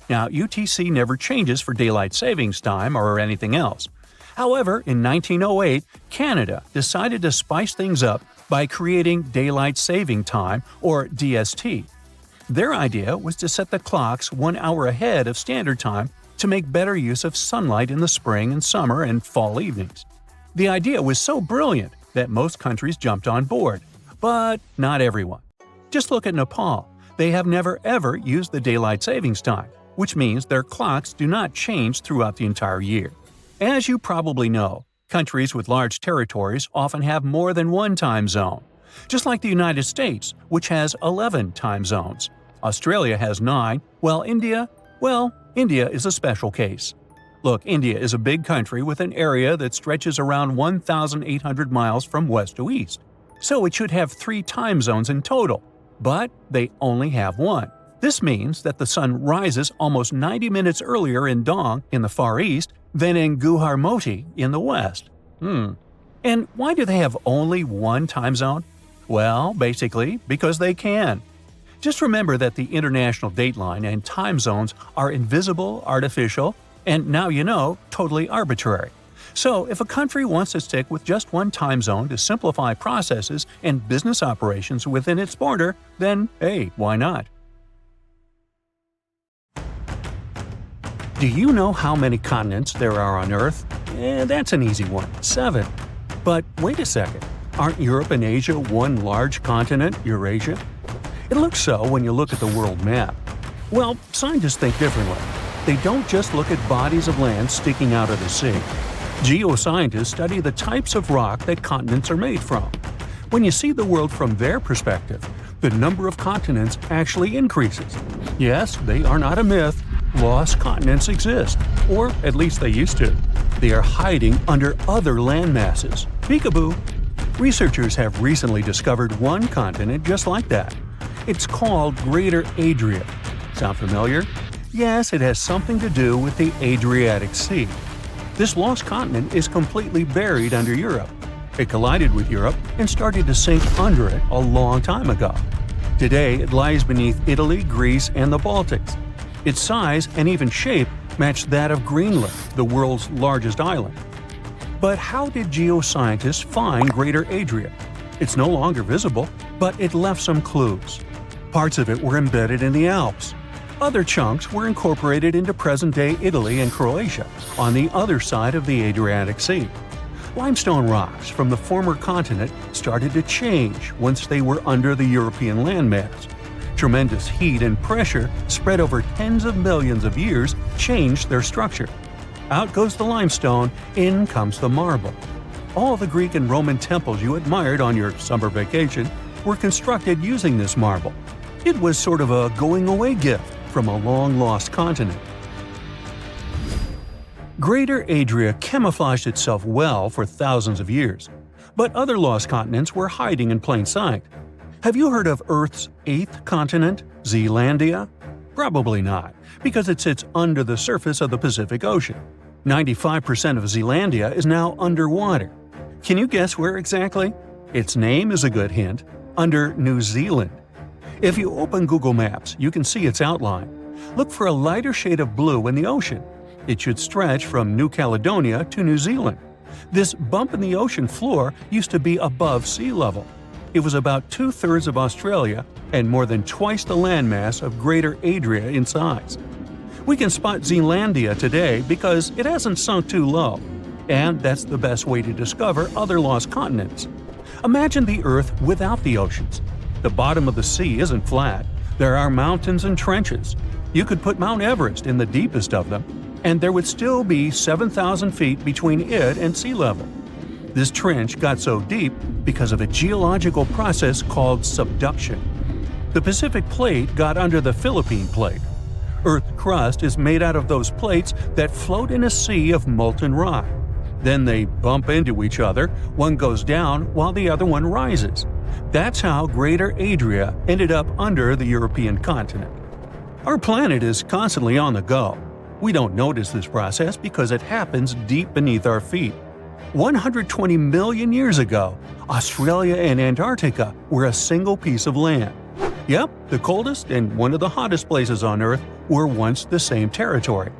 Speaker 1: Now, UTC never changes for daylight savings time or anything else. However, in 1908, Canada decided to spice things up by creating Daylight Saving Time, or DST. Their idea was to set the clocks 1 hour ahead of Standard Time to make better use of sunlight in the spring and summer and fall evenings. The idea was so brilliant that most countries jumped on board, but not everyone. Just look at Nepal. They have never ever used the Daylight Savings Time, which means their clocks do not change throughout the entire year. As you probably know, countries with large territories often have more than one time zone. Just like the United States, which has 11 time zones. Australia has 9, while India is a special case. Look, India is a big country with an area that stretches around 1,800 miles from west to east. So it should have 3 time zones in total, but they only have 1. This means that the sun rises almost 90 minutes earlier in Dong in the Far East than in Guharmoti in the West. And why do they have only 1 time zone? Well, basically, because they can. Just remember that the international dateline and time zones are invisible, artificial, and now you know, totally arbitrary. So if a country wants to stick with just 1 time zone to simplify processes and business operations within its border, then hey, why not? Do you know how many continents there are on Earth? That's an easy one, 7. But wait a second, aren't Europe and Asia one large continent, Eurasia? It looks so when you look at the world map. Well, scientists think differently. They don't just look at bodies of land sticking out of the sea. Geoscientists study the types of rock that continents are made from. When you see the world from their perspective, the number of continents actually increases. Yes, they are not a myth. Lost continents exist, or at least they used to. They are hiding under other land masses. Peekaboo! Researchers have recently discovered one continent just like that. It's called Greater Adria. Sound familiar? Yes, it has something to do with the Adriatic Sea. This lost continent is completely buried under Europe. It collided with Europe and started to sink under it a long time ago. Today, it lies beneath Italy, Greece, and the Baltics. Its size and even shape match that of Greenland, the world's largest island. But how did geoscientists find Greater Adria? It's no longer visible, but it left some clues. Parts of it were embedded in the Alps. Other chunks were incorporated into present-day Italy and Croatia, on the other side of the Adriatic Sea. Limestone rocks from the former continent started to change once they were under the European landmass. Tremendous heat and pressure spread over tens of millions of years changed their structure. Out goes the limestone, in comes the marble. All the Greek and Roman temples you admired on your summer vacation were constructed using this marble. It was sort of a going-away gift from a long-lost continent. Greater Adria camouflaged itself well for thousands of years, but other lost continents were hiding in plain sight. Have you heard of Earth's 8th continent, Zeelandia? Probably not, because it sits under the surface of the Pacific Ocean. 95% of Zeelandia is now underwater. Can you guess where exactly? Its name is a good hint, under New Zealand. If you open Google Maps, you can see its outline. Look for a lighter shade of blue in the ocean. It should stretch from New Caledonia to New Zealand. This bump in the ocean floor used to be above sea level. It was about 2/3 of Australia and more than twice the landmass of Greater Adria in size. We can spot Zeelandia today because it hasn't sunk too low, and that's the best way to discover other lost continents. Imagine the Earth without the oceans. The bottom of the sea isn't flat. There are mountains and trenches. You could put Mount Everest in the deepest of them, and there would still be 7,000 feet between it and sea level. This trench got so deep because of a geological process called subduction. The Pacific Plate got under the Philippine Plate. Earth's crust is made out of those plates that float in a sea of molten rock. Then they bump into each other, one goes down while the other one rises. That's how Greater Adria ended up under the European continent. Our planet is constantly on the go. We don't notice this process because it happens deep beneath our feet. 120 million years ago, Australia and Antarctica were a single piece of land. Yep, the coldest and one of the hottest places on Earth were once the same territory.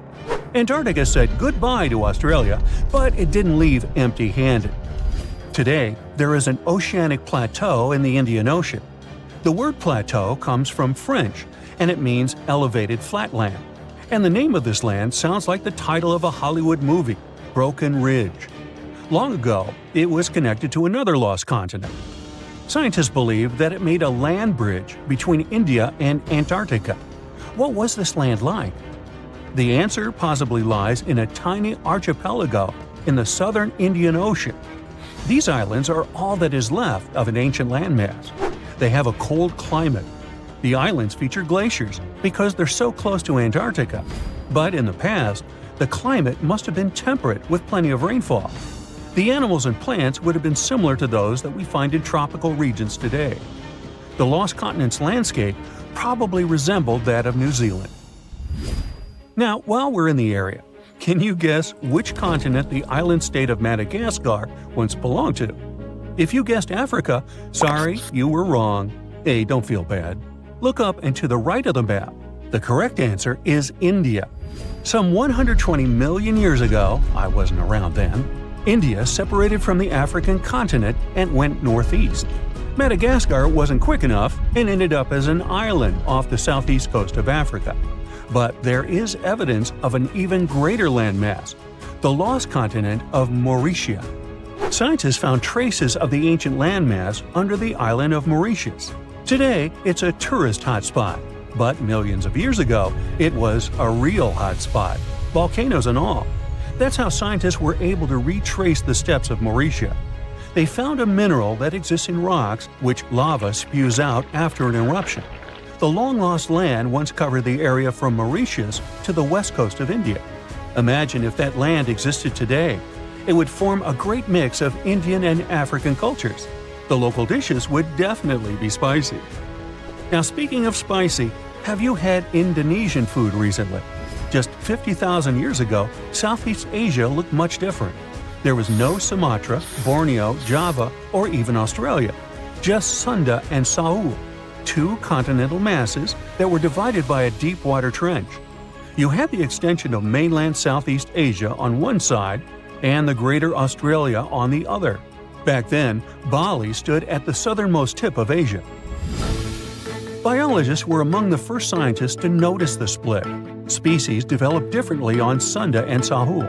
Speaker 1: Antarctica said goodbye to Australia, but it didn't leave empty-handed. Today, there is an oceanic plateau in the Indian Ocean. The word plateau comes from French, and it means elevated flatland. And the name of this land sounds like the title of a Hollywood movie, Broken Ridge. Long ago, it was connected to another lost continent. Scientists believe that it made a land bridge between India and Antarctica. What was this land like? The answer possibly lies in a tiny archipelago in the southern Indian Ocean. These islands are all that is left of an ancient landmass. They have a cold climate. The islands feature glaciers because they're so close to Antarctica. But in the past, the climate must have been temperate with plenty of rainfall. The animals and plants would have been similar to those that we find in tropical regions today. The Lost Continent's landscape probably resembled that of New Zealand. Now, while we're in the area, can you guess which continent the island state of Madagascar once belonged to? If you guessed Africa, sorry, you were wrong. Hey, don't feel bad. Look up and to the right of the map. The correct answer is India. Some 120 million years ago, I wasn't around then, India separated from the African continent and went northeast. Madagascar wasn't quick enough and ended up as an island off the southeast coast of Africa. But there is evidence of an even greater landmass, the lost continent of Mauritius. Scientists found traces of the ancient landmass under the island of Mauritius. Today, it's a tourist hotspot, but millions of years ago, it was a real hotspot, volcanoes and all. That's how scientists were able to retrace the steps of Mauritius. They found a mineral that exists in rocks which lava spews out after an eruption. The long-lost land once covered the area from Mauritius to the west coast of India. Imagine if that land existed today. It would form a great mix of Indian and African cultures. The local dishes would definitely be spicy. Now, speaking of spicy, have you had Indonesian food recently? Just 50,000 years ago, Southeast Asia looked much different. There was no Sumatra, Borneo, Java, or even Australia. Just Sunda and Saul, two continental masses that were divided by a deep water trench. You had the extension of mainland Southeast Asia on one side and the Greater Australia on the other. Back then, Bali stood at the southernmost tip of Asia. Biologists were among the first scientists to notice the split. Species developed differently on Sunda and Sahul.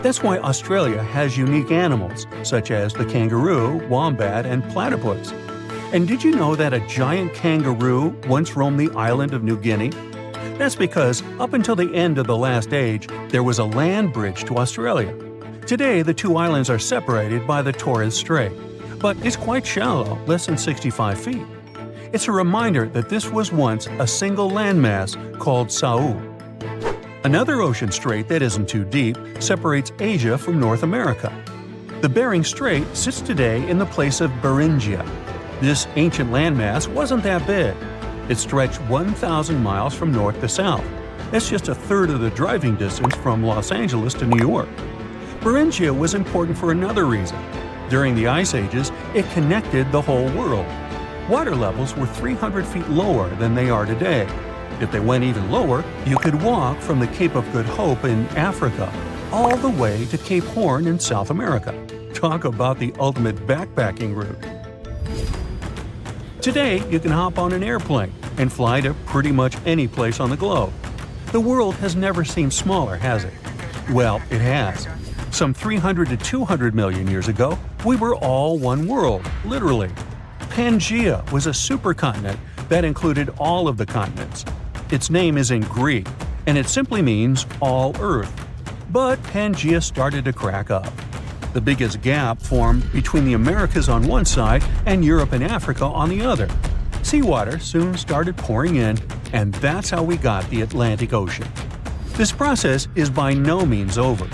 Speaker 1: That's why Australia has unique animals, such as the kangaroo, wombat, and platypus. And did you know that a giant kangaroo once roamed the island of New Guinea? That's because, up until the end of the last age, there was a land bridge to Australia. Today, the two islands are separated by the Torres Strait, but it's quite shallow, less than 65 feet. It's a reminder that this was once a single landmass called Saul. Another ocean strait that isn't too deep separates Asia from North America. The Bering Strait sits today in the place of Beringia. This ancient landmass wasn't that big. It stretched 1,000 miles from north to south. That's just a third of the driving distance from Los Angeles to New York. Beringia was important for another reason. During the Ice Ages, it connected the whole world. Water levels were 300 feet lower than they are today. If they went even lower, you could walk from the Cape of Good Hope in Africa all the way to Cape Horn in South America. Talk about the ultimate backpacking route. Today, you can hop on an airplane and fly to pretty much any place on the globe. The world has never seemed smaller, has it? Well, it has. Some 300 to 200 million years ago, we were all one world, literally. Pangaea was a supercontinent that included all of the continents. Its name is in Greek, and it simply means all Earth. But Pangaea started to crack up. The biggest gap formed between the Americas on one side and Europe and Africa on the other. Seawater soon started pouring in, and that's how we got the Atlantic Ocean. This process is by no means over.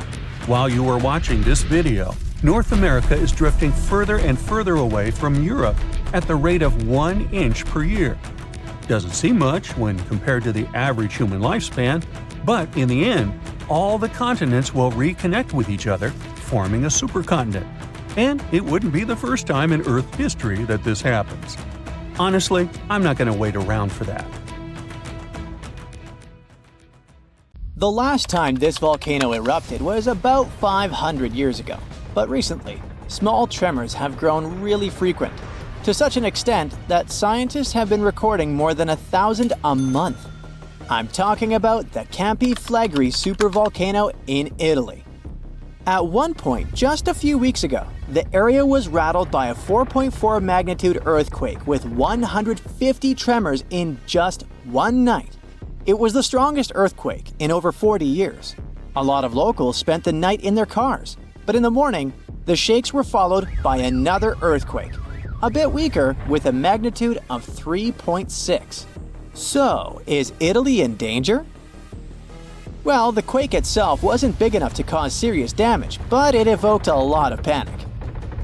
Speaker 1: While you are watching this video, North America is drifting further and further away from Europe at the rate of 1 inch per year. Doesn't seem much when compared to the average human lifespan, but in the end, all the continents will reconnect with each other, forming a supercontinent. And it wouldn't be the first time in Earth history that this happens. Honestly, I'm not going to wait around for that.
Speaker 2: The last time this volcano erupted was about 500 years ago, but recently, small tremors have grown really frequent, to such an extent that scientists have been recording more than 1,000 a month. I'm talking about the Campi Flegrei supervolcano in Italy. At one point, just a few weeks ago, the area was rattled by a 4.4 magnitude earthquake with 150 tremors in just one night. It was the strongest earthquake in over 40 years. A lot of locals spent the night in their cars, but in the morning, The shakes were followed by another earthquake, a bit weaker with a magnitude of 3.6. So, is Italy in danger? Well, the quake itself wasn't big enough to cause serious damage, but it evoked a lot of panic.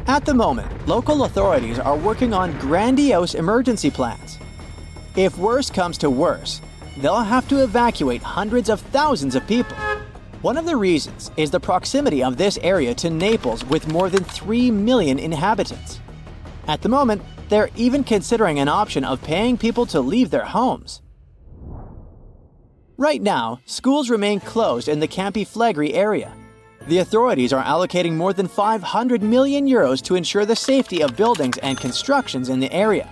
Speaker 2: At the moment, local authorities are working on grandiose emergency plans. If worse comes to worse, they'll have to evacuate hundreds of thousands of people. One of the reasons is the proximity of this area to Naples with more than 3 million inhabitants. At the moment, they're even considering an option of paying people to leave their homes. Right now, schools remain closed in the Campi Flegrei area. The authorities are allocating more than 500 million euros to ensure the safety of buildings and constructions in the area.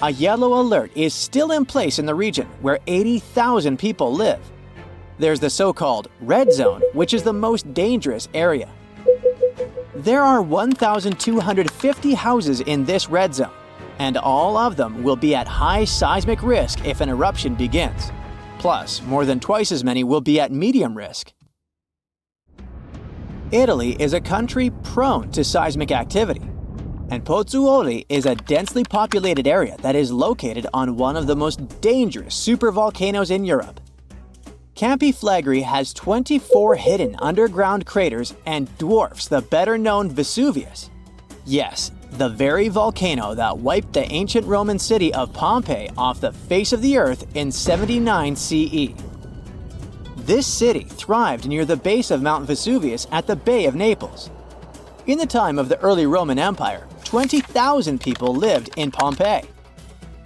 Speaker 2: A yellow alert is still in place in the region where 80,000 people live. There's the so-called red zone, which is the most dangerous area. There are 1,250 houses in this red zone, and all of them will be at high seismic risk if an eruption begins. Plus, more than twice as many will be at medium risk. Italy is a country prone to seismic activity, and Pozzuoli is a densely populated area that is located on one of the most dangerous supervolcanoes in Europe. Campi Flegrei has 24 hidden underground craters and dwarfs the better-known Vesuvius. Yes, the very volcano that wiped the ancient Roman city of Pompeii off the face of the earth in 79 CE. This city thrived near the base of Mount Vesuvius at the Bay of Naples. In the time of the early Roman Empire, 20,000 people lived in Pompeii.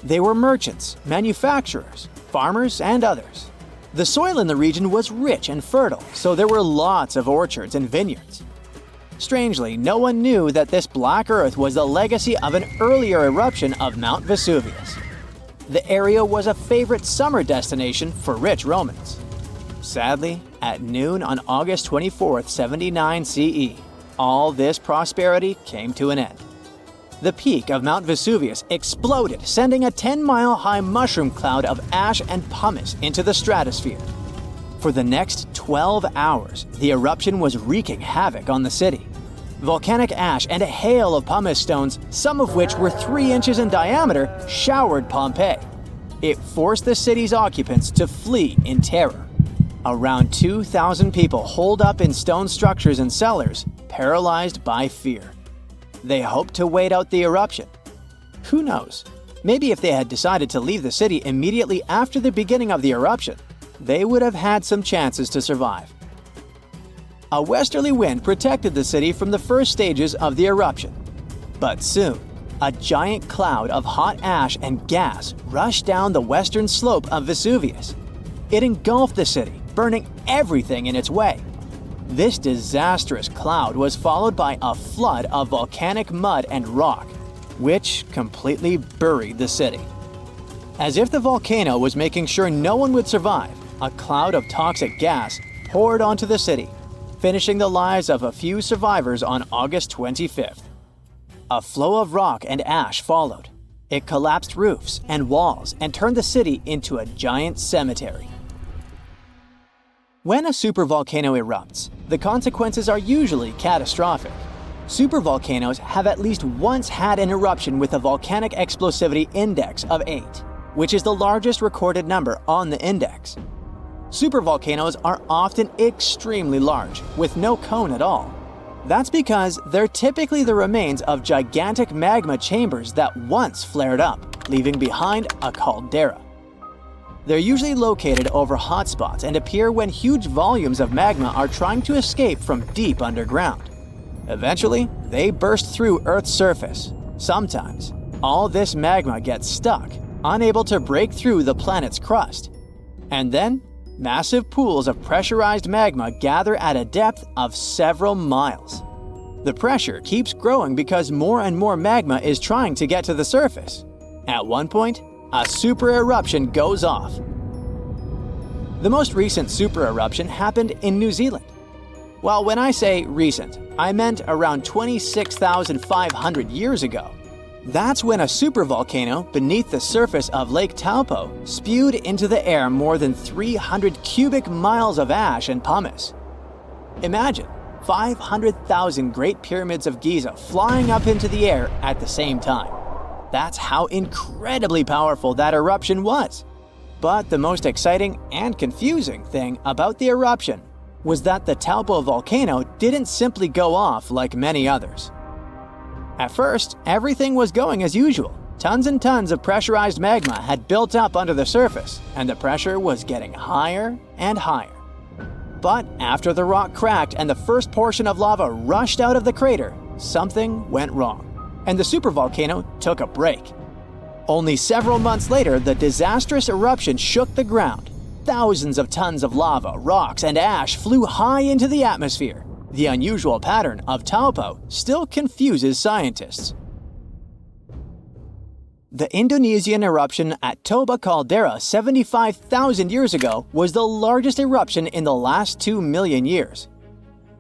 Speaker 2: They were merchants, manufacturers, farmers, and others. The soil in the region was rich and fertile, so there were lots of orchards and vineyards. Strangely, no one knew that this black earth was the legacy of an earlier eruption of Mount Vesuvius. The area was a favorite summer destination for rich Romans. Sadly, at noon on August 24, 79 CE, all this prosperity came to an end. The peak of Mount Vesuvius exploded, sending a 10-mile-high mushroom cloud of ash and pumice into the stratosphere. For the next 12 hours, the eruption was wreaking havoc on the city. Volcanic ash and a hail of pumice stones, some of which were 3 inches in diameter, showered Pompeii. It forced the city's occupants to flee in terror. Around 2,000 people holed up in stone structures and cellars, paralyzed by fear. They hoped to wait out the eruption. Who knows? Maybe if they had decided to leave the city immediately after the beginning of the eruption, they would have had some chances to survive. A westerly wind protected the city from the first stages of the eruption. But soon, a giant cloud of hot ash and gas rushed down the western slope of Vesuvius. It engulfed the city, burning everything in its way. This disastrous cloud was followed by a flood of volcanic mud and rock, which completely buried the city. As if the volcano was making sure no one would survive, a cloud of toxic gas poured onto the city, finishing the lives of a few survivors on August 25th. A flow of rock and ash followed. It collapsed roofs and walls and turned the city into a giant cemetery. When a supervolcano erupts, the consequences are usually catastrophic. Supervolcanoes have at least once had an eruption with a volcanic explosivity index of 8, which is the largest recorded number on the index. Supervolcanoes are often extremely large, with no cone at all. That's because they're typically the remains of gigantic magma chambers that once flared up, leaving behind a caldera. They're usually located over hotspots and appear when huge volumes of magma are trying to escape from deep underground. Eventually, they burst through Earth's surface. Sometimes, all this magma gets stuck, unable to break through the planet's crust. And then, massive pools of pressurized magma gather at a depth of several miles. The pressure keeps growing because more and more magma is trying to get to the surface. At one point, a super eruption goes off. The most recent super eruption happened in New Zealand. Well, when I say recent, I meant around 26,500 years ago. That's when a supervolcano beneath the surface of Lake Taupo spewed into the air more than 300 cubic miles of ash and pumice. Imagine, 500,000 Great Pyramids of Giza flying up into the air at the same time. That's how incredibly powerful that eruption was. But the most exciting and confusing thing about the eruption was that the Taupo volcano didn't simply go off like many others. At first, everything was going as usual. Tons and tons of pressurized magma had built up under the surface, and the pressure was getting higher and higher. But after the rock cracked and the first portion of lava rushed out of the crater, something went wrong, and the supervolcano took a break. Only several months later, the disastrous eruption shook the ground. Thousands of tons of lava, rocks, and ash flew high into the atmosphere. The unusual pattern of Taupo still confuses scientists. The Indonesian eruption at Toba caldera 75,000 years ago was the largest eruption in the last 2 million years.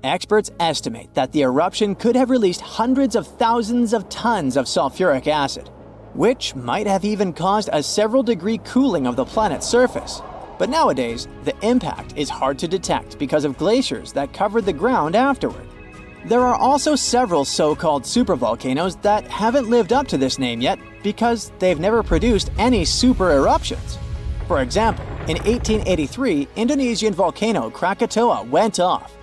Speaker 2: Experts estimate that the eruption could have released hundreds of thousands of tons of sulfuric acid, which might have even caused a several-degree cooling of the planet's surface. But nowadays, the impact is hard to detect because of glaciers that covered the ground afterward. There are also several so-called supervolcanoes that haven't lived up to this name yet because they've never produced any super eruptions. For example, in 1883, Indonesian volcano Krakatoa went off.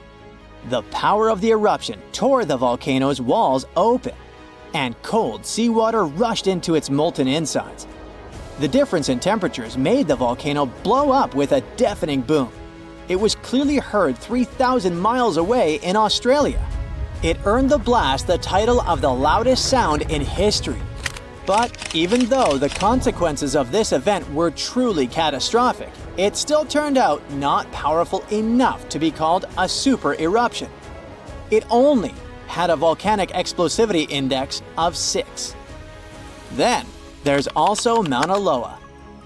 Speaker 2: The power of the eruption tore the volcano's walls open, and cold seawater rushed into its molten insides. The difference in temperatures made the volcano blow up with a deafening boom. It was clearly heard 3,000 miles away in Australia. It earned the blast the title of the loudest sound in history. But even though the consequences of this event were truly catastrophic, it still turned out not powerful enough to be called a super eruption. It only had a volcanic explosivity index of 6. Then, there's also Mauna Loa.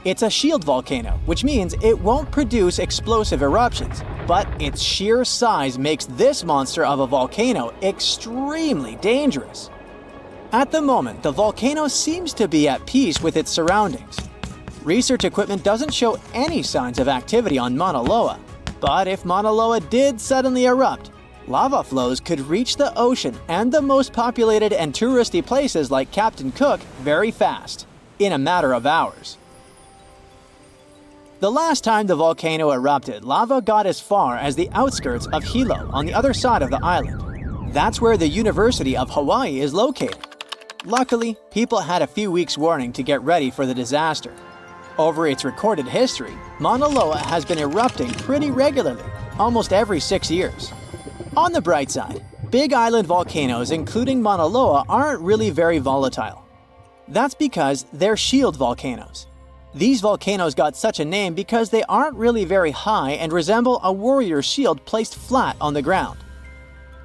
Speaker 2: It's a shield volcano, which means it won't produce explosive eruptions, but its sheer size makes this monster of a volcano extremely dangerous. At the moment, the volcano seems to be at peace with its surroundings. Research equipment doesn't show any signs of activity on Mauna Loa, but if Mauna Loa did suddenly erupt, lava flows could reach the ocean and the most populated and touristy places like Captain Cook very fast, in a matter of hours. The last time the volcano erupted, lava got as far as the outskirts of Hilo on the other side of the island. That's where the University of Hawaii is located. Luckily, people had a few weeks' warning to get ready for the disaster. Over its recorded history, Mauna Loa has been erupting pretty regularly, almost every 6 years. On the bright side, big island volcanoes including Mauna Loa aren't really very volatile. That's because they're shield volcanoes. These volcanoes got such a name because they aren't really very high and resemble a warrior's shield placed flat on the ground.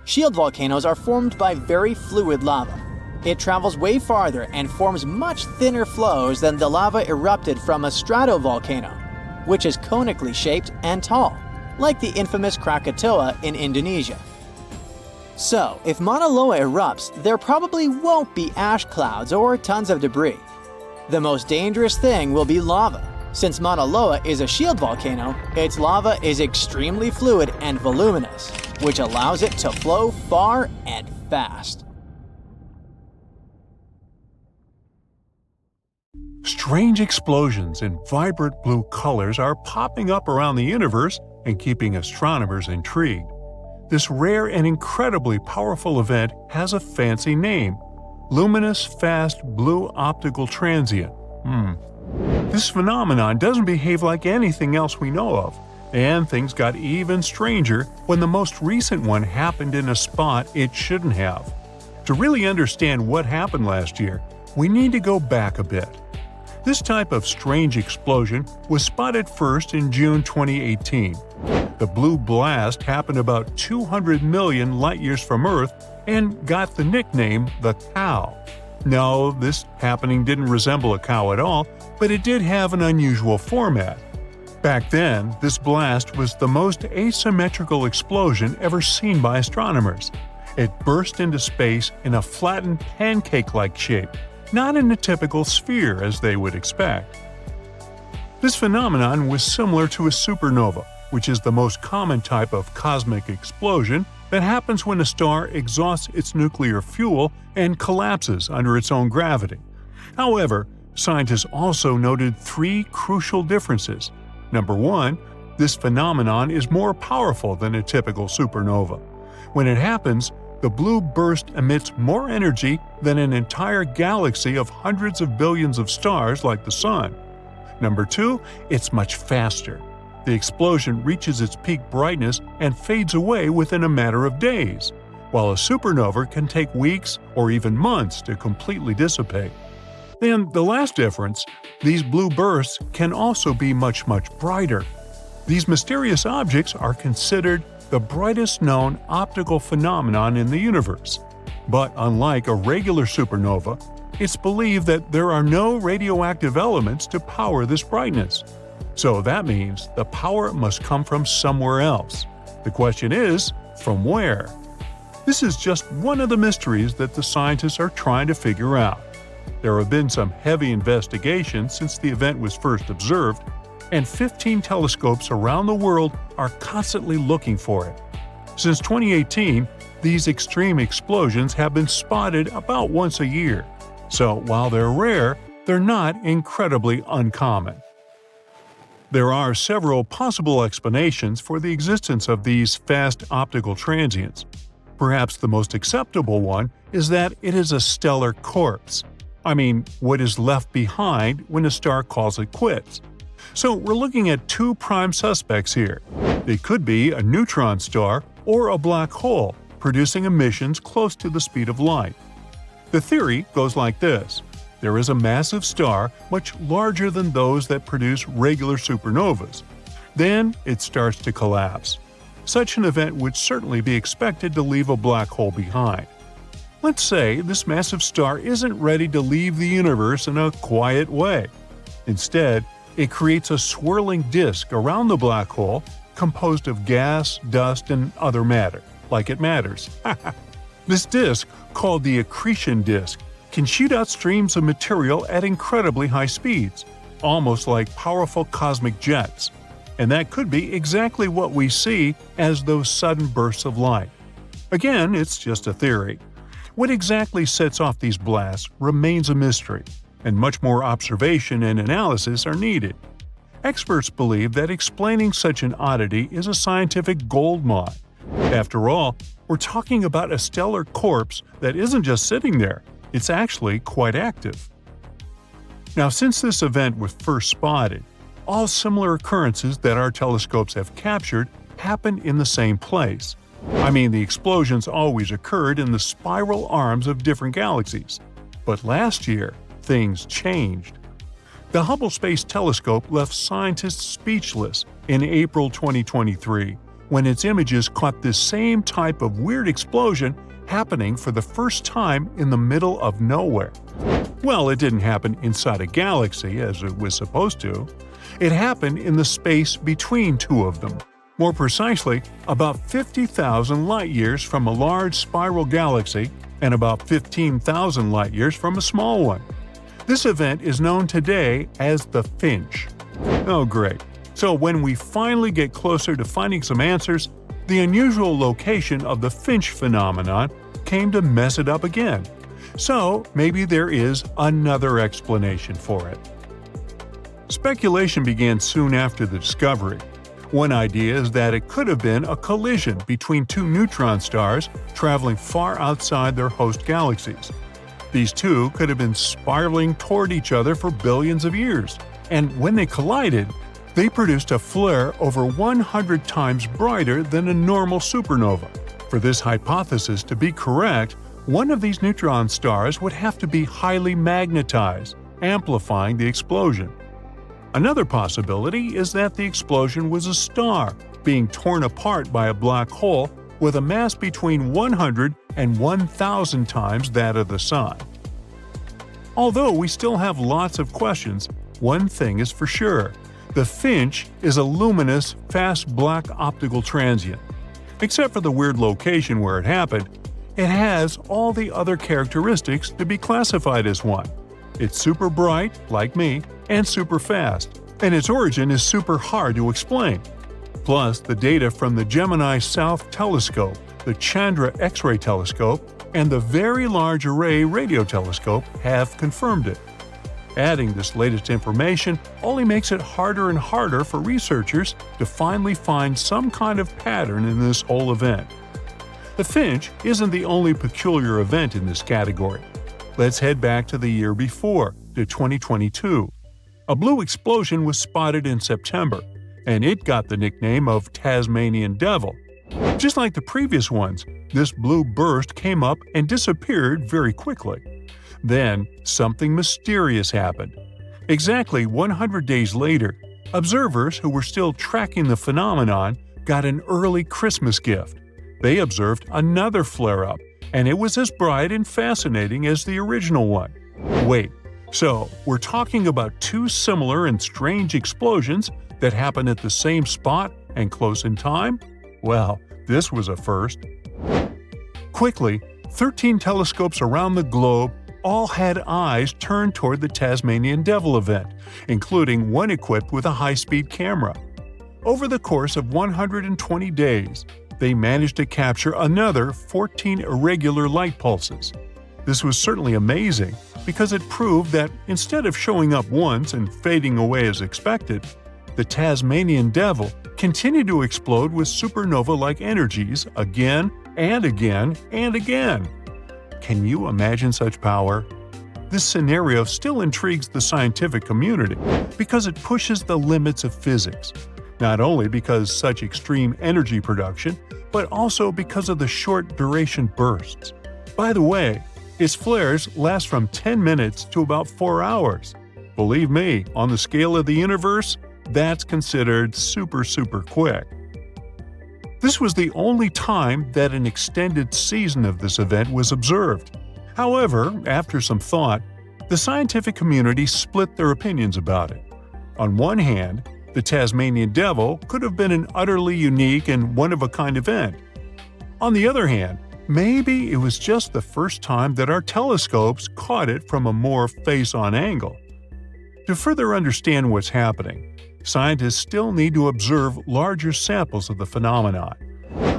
Speaker 2: Shield volcanoes are formed by very fluid lava. It travels way farther and forms much thinner flows than the lava erupted from a stratovolcano, which is conically shaped and tall, like the infamous Krakatoa in Indonesia. So, if Mauna Loa erupts, there probably won't be ash clouds or tons of debris. The most dangerous thing will be lava. Since Mauna Loa is a shield volcano, its lava is extremely fluid and voluminous, which allows it to flow far and fast.
Speaker 1: Strange explosions in vibrant blue colors are popping up around the universe and keeping astronomers intrigued. This rare and incredibly powerful event has a fancy name: luminous fast blue optical transient. This phenomenon doesn't behave like anything else we know of, and things got even stranger when the most recent one happened in a spot it shouldn't have. To really understand what happened last year, we need to go back a bit. This type of strange explosion was spotted first in June 2018. The blue blast happened about 200 million light-years from Earth and got the nickname the Cow. No, this happening didn't resemble a cow at all, but it did have an unusual format. Back then, this blast was the most asymmetrical explosion ever seen by astronomers. It burst into space in a flattened pancake-like shape, not in a typical sphere as they would expect. This phenomenon was similar to a supernova, which is the most common type of cosmic explosion that happens when a star exhausts its nuclear fuel and collapses under its own gravity. However, scientists also noted three crucial differences. Number one, this phenomenon is more powerful than a typical supernova. When it happens, the blue burst emits more energy than an entire galaxy of hundreds of billions of stars like the Sun. Number two, it's much faster. The explosion reaches its peak brightness and fades away within a matter of days, while a supernova can take weeks or even months to completely dissipate. Then the last difference, these blue bursts can also be much brighter. These mysterious objects are considered the brightest known optical phenomenon in the universe. But unlike a regular supernova, it's believed that there are no radioactive elements to power this brightness. So that means the power must come from somewhere else. The question is, from where? This is just one of the mysteries that the scientists are trying to figure out. There have been some heavy investigations since the event was first observed, and 15 telescopes around the world are constantly looking for it. Since 2018, these extreme explosions have been spotted about once a year. So while they're rare, they're not incredibly uncommon. There are several possible explanations for the existence of these fast optical transients. Perhaps the most acceptable one is that it is a stellar corpse. I mean, what is left behind when a star calls it quits. So we're looking at two prime suspects here. They could be a neutron star or a black hole, producing emissions close to the speed of light. The theory goes like this. There is a massive star much larger than those that produce regular supernovas. Then it starts to collapse. Such an event would certainly be expected to leave a black hole behind. Let's say this massive star isn't ready to leave the universe in a quiet way. Instead, it creates a swirling disk around the black hole composed of gas, dust, and other matter, like it matters. This disk, called the accretion disk, can shoot out streams of material at incredibly high speeds, almost like powerful cosmic jets. And that could be exactly what we see as those sudden bursts of light. Again, it's just a theory. What exactly sets off these blasts remains a mystery, and much more observation and analysis are needed. Experts believe that explaining such an oddity is a scientific gold mine. After all, we're talking about a stellar corpse that isn't just sitting there, it's actually quite active. Now, since this event was first spotted, all similar occurrences that our telescopes have captured happen in the same place. I mean, the explosions always occurred in the spiral arms of different galaxies. But last year, things changed. The Hubble Space Telescope left scientists speechless in April 2023 when its images caught this same type of weird explosion happening for the first time in the middle of nowhere. Well, it didn't happen inside a galaxy as it was supposed to. It happened in the space between two of them. More precisely, about 50,000 light-years from a large spiral galaxy and about 15,000 light-years from a small one. This event is known today as the Finch. Oh great. So when we finally get closer to finding some answers, the unusual location of the Finch phenomenon came to mess it up again. So maybe there is another explanation for it. Speculation began soon after the discovery. One idea is that it could have been a collision between two neutron stars traveling far outside their host galaxies. These two could have been spiraling toward each other for billions of years, and when they collided, they produced a flare over 100 times brighter than a normal supernova. For this hypothesis to be correct, one of these neutron stars would have to be highly magnetized, amplifying the explosion. Another possibility is that the explosion was a star being torn apart by a black hole with a mass between 100 and 1,000 times that of the Sun. Although we still have lots of questions, one thing is for sure. The Finch is a luminous, fast black optical transient. Except for the weird location where it happened, it has all the other characteristics to be classified as one. It's super bright, like me, and super fast, and its origin is super hard to explain. Plus, the data from the Gemini South Telescope the Chandra X-ray telescope, and the Very Large Array radio telescope have confirmed it. Adding this latest information only makes it harder and harder for researchers to finally find some kind of pattern in this whole event. The Finch isn't the only peculiar event in this category. Let's head back to the year before, to 2022. A blue explosion was spotted in September, and it got the nickname of Tasmanian Devil. Just like the previous ones, this blue burst came up and disappeared very quickly. Then, something mysterious happened. Exactly 100 days later, observers who were still tracking the phenomenon got an early Christmas gift. They observed another flare-up, and it was as bright and fascinating as the original one. Wait, so we're talking about two similar and strange explosions that happened at the same spot and close in time? Well, this was a first. Quickly, 13 telescopes around the globe all had eyes turned toward the Tasmanian Devil event, including one equipped with a high-speed camera. Over the course of 120 days, they managed to capture another 14 irregular light pulses. This was certainly amazing because it proved that instead of showing up once and fading away as expected, the Tasmanian Devil continued to explode with supernova-like energies again and again and again. Can you imagine such power? This scenario still intrigues the scientific community because it pushes the limits of physics, not only because such extreme energy production, but also because of the short duration bursts. By the way, its flares last from 10 minutes to about 4 hours. Believe me, on the scale of the universe, that's considered super quick. This was the only time that an extended season of this event was observed. However, after some thought, the scientific community split their opinions about it. On one hand, the Tasmanian Devil could have been an utterly unique and one-of-a-kind event. On the other hand, maybe it was just the first time that our telescopes caught it from a more face-on angle. To further understand what's happening, scientists still need to observe larger samples of the phenomenon.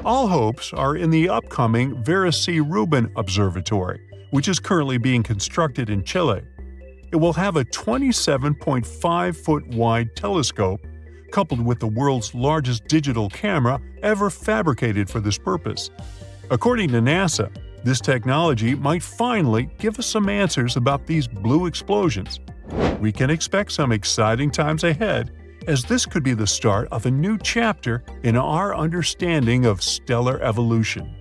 Speaker 1: All hopes are in the upcoming Vera C. Rubin Observatory, which is currently being constructed in Chile. It will have a 27.5-foot wide telescope, coupled with the world's largest digital camera ever fabricated for this purpose. According to NASA, this technology might finally give us some answers about these blue explosions. We can expect some exciting times ahead, as this could be the start of a new chapter in our understanding of stellar evolution.